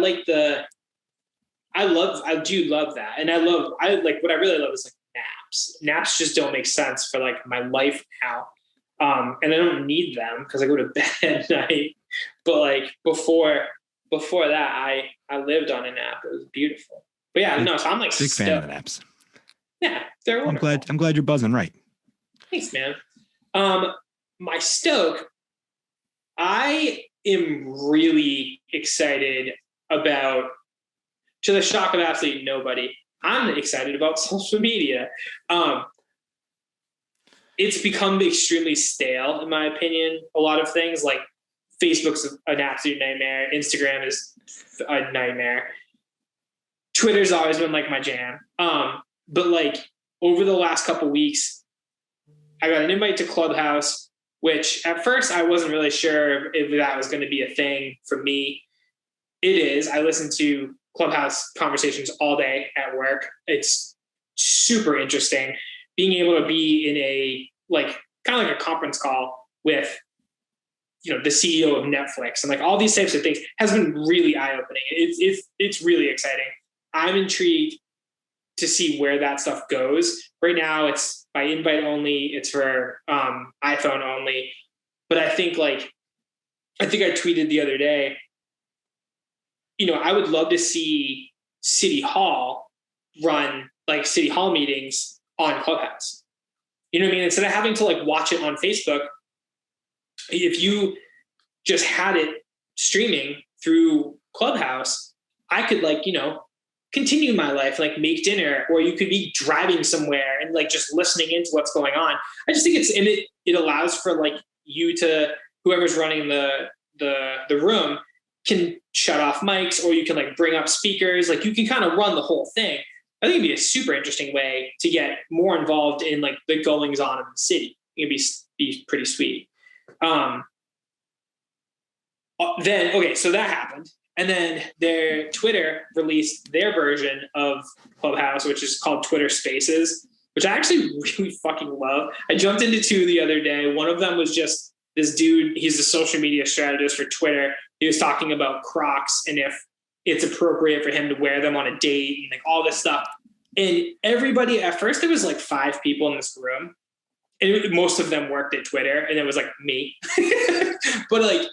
do love that. And what I really love is like naps. Naps just don't make sense for like my life now. And I don't need them because I go to bed at night. But like before that, I lived on a nap. It was beautiful. But yeah, no, so I'm like big fan of the naps. Yeah, they're wonderful. I'm glad you're buzzing right. Thanks, man. My stoke, I am really excited about, to the shock of absolutely nobody, I'm excited about social media. It's become extremely stale, in my opinion. A lot of things, like Facebook's an absolute nightmare. Instagram is a nightmare. Twitter's always been like my jam. But like over the last couple weeks, I got an invite to Clubhouse, which at first I wasn't really sure if that was going to be a thing for me. It is. I listen to Clubhouse conversations all day at work. It's super interesting being able to be in a kind of like a conference call with the CEO of Netflix and like all these types of things has been really eye-opening. It's really exciting. I'm intrigued to see where that stuff goes. Right now it's by invite only. It's for iPhone only. But I think I tweeted the other day, I would love to see City Hall run like City Hall meetings on Clubhouse. You know what I mean? Instead of having to watch it on Facebook, if you just had it streaming through Clubhouse, I could continue my life, make dinner, or you could be driving somewhere and just listening into what's going on. I just think it allows for you to, whoever's running the room can shut off mics, or you can bring up speakers. You can kind of run the whole thing. I think it'd be a super interesting way to get more involved in the goings on of the city. It'd be pretty sweet. So that happened. And then their Twitter released their version of Clubhouse, which is called Twitter Spaces. which I actually really fucking love. I jumped into 2 the other day. One of them was just this dude. He's a social media strategist for Twitter. He was talking about Crocs and if it's appropriate for him to wear them on a date and like all this stuff. And everybody, at first there was like 5 people in this room, and most of them worked at Twitter, and it was like me. But like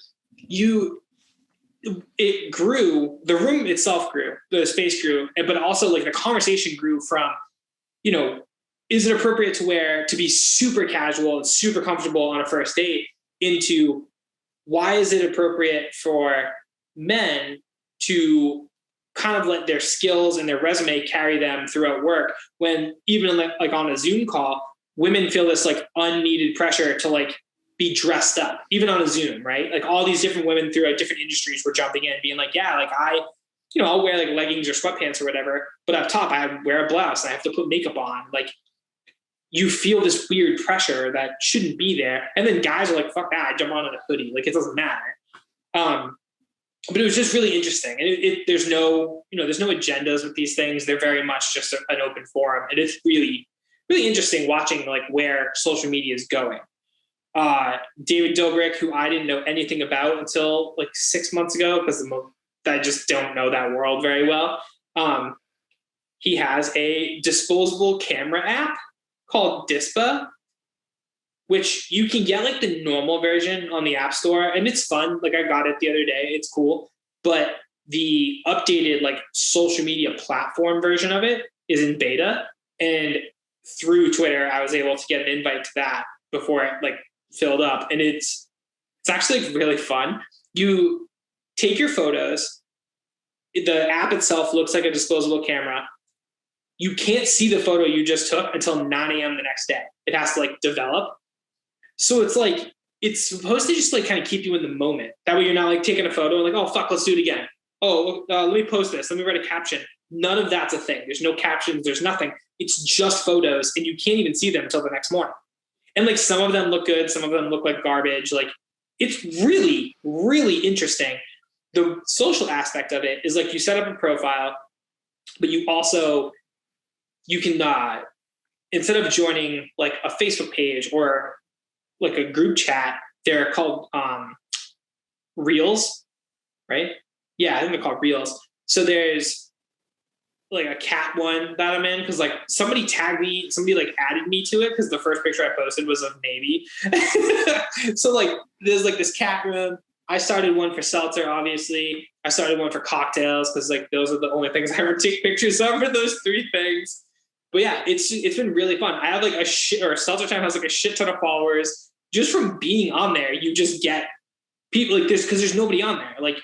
it grew, the room itself grew, the space grew, but also like the conversation grew from, you know, is it appropriate to be super casual and super comfortable on a first date, into why is it appropriate for men to kind of let their skills and their resume carry them throughout work, when even like on a Zoom call, women feel this like unneeded pressure to like be dressed up, even on a Zoom, right? Like all these different women throughout different industries were jumping in being like, yeah, like I'll wear like leggings or sweatpants or whatever, but up top I wear a blouse and I have to put makeup on. Like you feel this weird pressure that shouldn't be there. And then guys are like, fuck that, I jump on in a hoodie. Like it doesn't matter. But it was just really interesting. And there's no agendas with these things. They're very much just an open forum. And it's really, really interesting watching like where social media is going. David Dobrik, who I didn't know anything about until like 6 months ago, because I just don't know that world very well. He has a disposable camera app called Dispa, which you can get like the normal version on the App Store, and it's fun. Like I got it the other day. It's cool. But the updated like social media platform version of it is in beta. And through Twitter, I was able to get an invite to that before it like filled up. And it's actually like, really fun. You take your photos. The app itself looks like a disposable camera. You can't see the photo you just took until 9 a.m. the next day. It has to like develop. So it's like, it's supposed to just like kind of keep you in the moment. That way you're not like taking a photo and like, oh, fuck, let's do it again. Oh, let me post this. Let me write a caption. None of that's a thing. There's no captions. There's nothing. It's just photos, and you can't even see them until the next morning. And like some of them look good. Some of them look like garbage. Like it's really, really interesting. The social aspect of it is like you set up a profile, but you can, instead of joining like a Facebook page or like a group chat, they're called Reels, right? Yeah, I think they're called Reels. So there's like a cat one that I'm in, because like somebody tagged me, somebody like added me to it because the first picture I posted was of Navy. So like there's like this cat room. I started one for seltzer, obviously. I started one for cocktails because like those are the only things I ever take pictures of, for those 3 things. But yeah, it's been really fun. I have like Seltzer Time has like a shit ton of followers just from being on there. You just get people like this because there's nobody on there. Like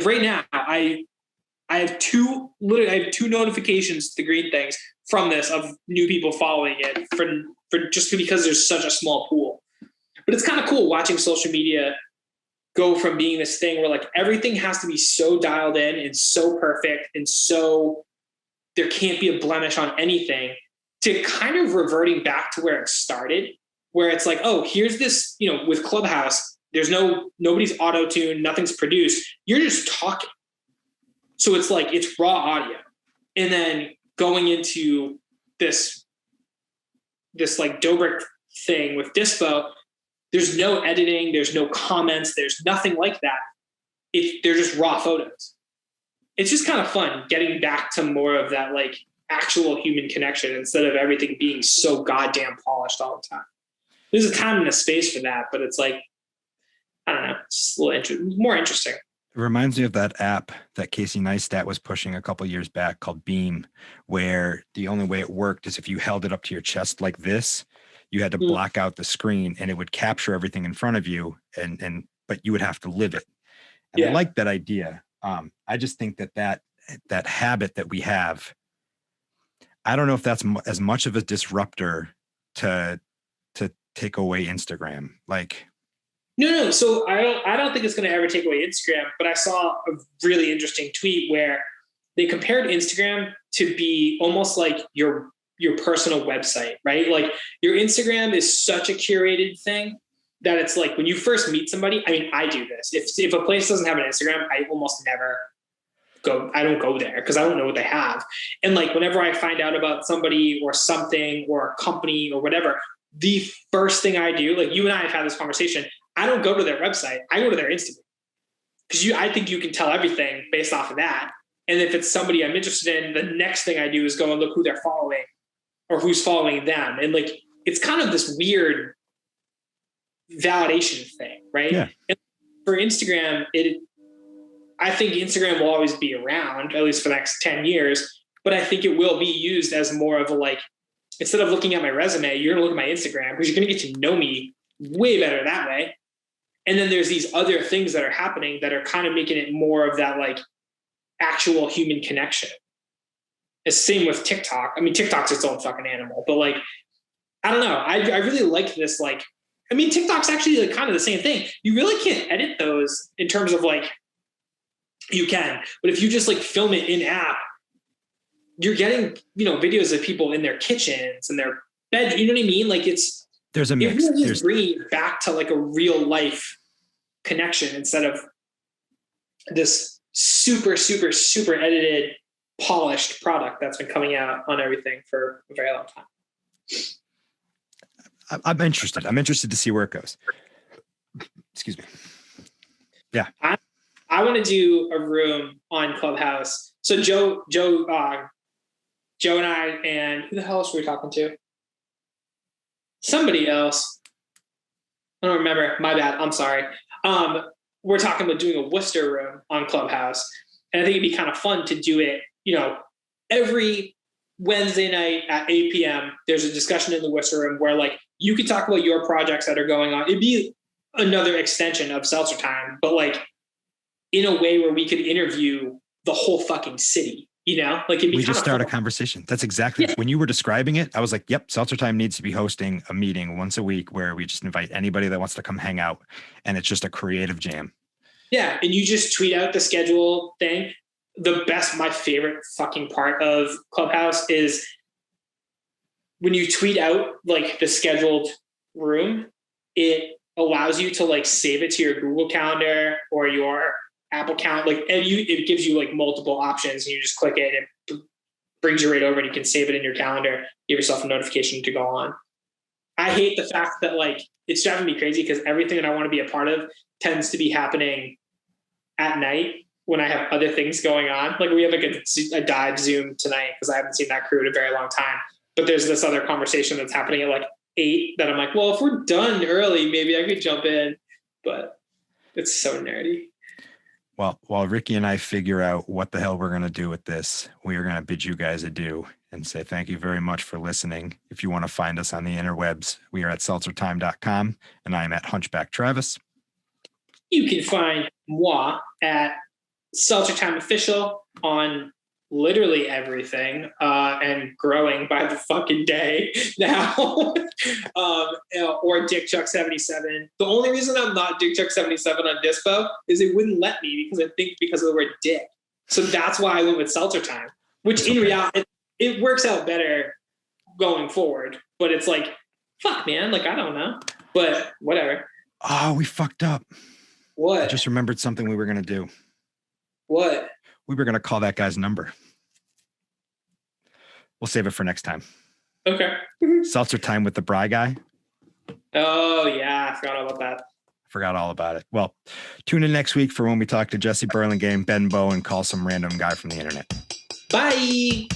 right now, I have 2 notifications, the green things from this, of new people following it for just because there's such a small pool. But it's kind of cool watching social media go from being this thing where like everything has to be so dialed in and so perfect and so there can't be a blemish on anything, to kind of reverting back to where it started, where it's like, oh, here's this, with Clubhouse, there's nobody's auto-tuned, nothing's produced. You're just talking. So it's like, it's raw audio. And then going into this like Dobrik thing with Dispo, there's no editing, there's no comments, there's nothing like that. They're just raw photos. It's just kind of fun getting back to more of that like actual human connection instead of everything being so goddamn polished all the time. There's a time and a space for that, but it's like, I don't know, it's a little more interesting. It reminds me of that app that Casey Neistat was pushing a couple years back called Beam, where the only way it worked is if you held it up to your chest like this, you had to block out the screen and it would capture everything in front of you, but you would have to live it. And I like that idea. I just think that habit that we have, I don't know if that's as much of a disruptor to take away Instagram. Like, no. So I don't think it's going to ever take away Instagram, but I saw a really interesting tweet where they compared Instagram to be almost like your personal website, right? Like your Instagram is such a curated thing that it's like when you first meet somebody, I mean, I do this. If a place doesn't have an Instagram, I almost never don't go there because I don't know what they have. And like, whenever I find out about somebody or something or a company or whatever, the first thing I do, like you and I have had this conversation, I don't go to their website. I go to their Instagram because I think you can tell everything based off of that. And if it's somebody I'm interested in, the next thing I do is go and look who they're following or who's following them. And like, it's kind of this weird validation thing, right? Yeah. And for Instagram, I think Instagram will always be around, at least for the next 10 years, but I think it will be used as more of a like, instead of looking at my resume, you're gonna look at my Instagram because you're gonna get to know me way better that way. And then there's these other things that are happening that are kind of making it more of that like actual human connection. It's same with TikTok. I mean, TikTok's its own fucking animal, but like, I don't know. I really like this. Like, I mean, TikTok's actually like kind of the same thing. You really can't edit those in terms of like, you can, but if you just like film it in app, you're getting, videos of people in their kitchens and their bed. You know what I mean? Like there's a mix. It really is bringing it back to like a real life connection instead of this super, super, super edited, polished product that's been coming out on everything for a very long time. I'm interested. I'm interested to see where it goes. Excuse me. Yeah. I want to do a room on Clubhouse. So Joe and I, and who the hell else were we talking to? Somebody else. I don't remember. My bad. I'm sorry. We're talking about doing a Worcester room on Clubhouse. And I think it'd be kind of fun to do it, every Wednesday night at 8 p.m. There's a discussion in the Worcester room where like you could talk about your projects that are going on. It'd be another extension of Seltzer Time, but like in a way where we could interview the whole fucking city, like it'd be we just start fun. a conversation. That's exactly when you were describing it. I was like, yep, Seltzer Time needs to be hosting a meeting once a week where we just invite anybody that wants to come hang out. And it's just a creative jam. Yeah. And you just tweet out the schedule thing. My favorite fucking part of Clubhouse is when you tweet out like the scheduled room, it allows you to like save it to your Google Calendar or your Apple Calendar. Like, and it gives you like multiple options and you just click it and it brings you right over and you can save it in your calendar, give yourself a notification to go on. I hate the fact that like it's driving me crazy because everything that I want to be a part of tends to be happening at night when I have other things going on. Like we have like a dive Zoom tonight because I haven't seen that crew in a very long time. But there's this other conversation that's happening at like 8 that I'm like, well, if we're done early, maybe I could jump in. But it's so nerdy. Well, while Ricky and I figure out what the hell we're going to do with this, we are going to bid you guys adieu and say thank you very much for listening. If you want to find us on the interwebs, we are at SeltzerTime.com and I'm at Hunchback Travis. You can find moi at Seltzer Time Official on literally everything and growing by the fucking day now. Or Dick Chuck 77. The only reason I'm not Dick Chuck 77 on Dispo is it wouldn't let me because of the word dick. So that's why I went with Seltzer Time, which in reality it works out better going forward. But it's like, fuck man, like I don't know. But whatever. Oh, we fucked up. What? I just remembered something we were going to do. What? We were going to call that guy's number. We'll save it for next time. Okay. Seltzer Time with the Bry guy. Oh, yeah. I forgot all about it. Well, tune in next week for when we talk to Jesse Burlingame, Ben Bow, and call some random guy from the internet. Bye.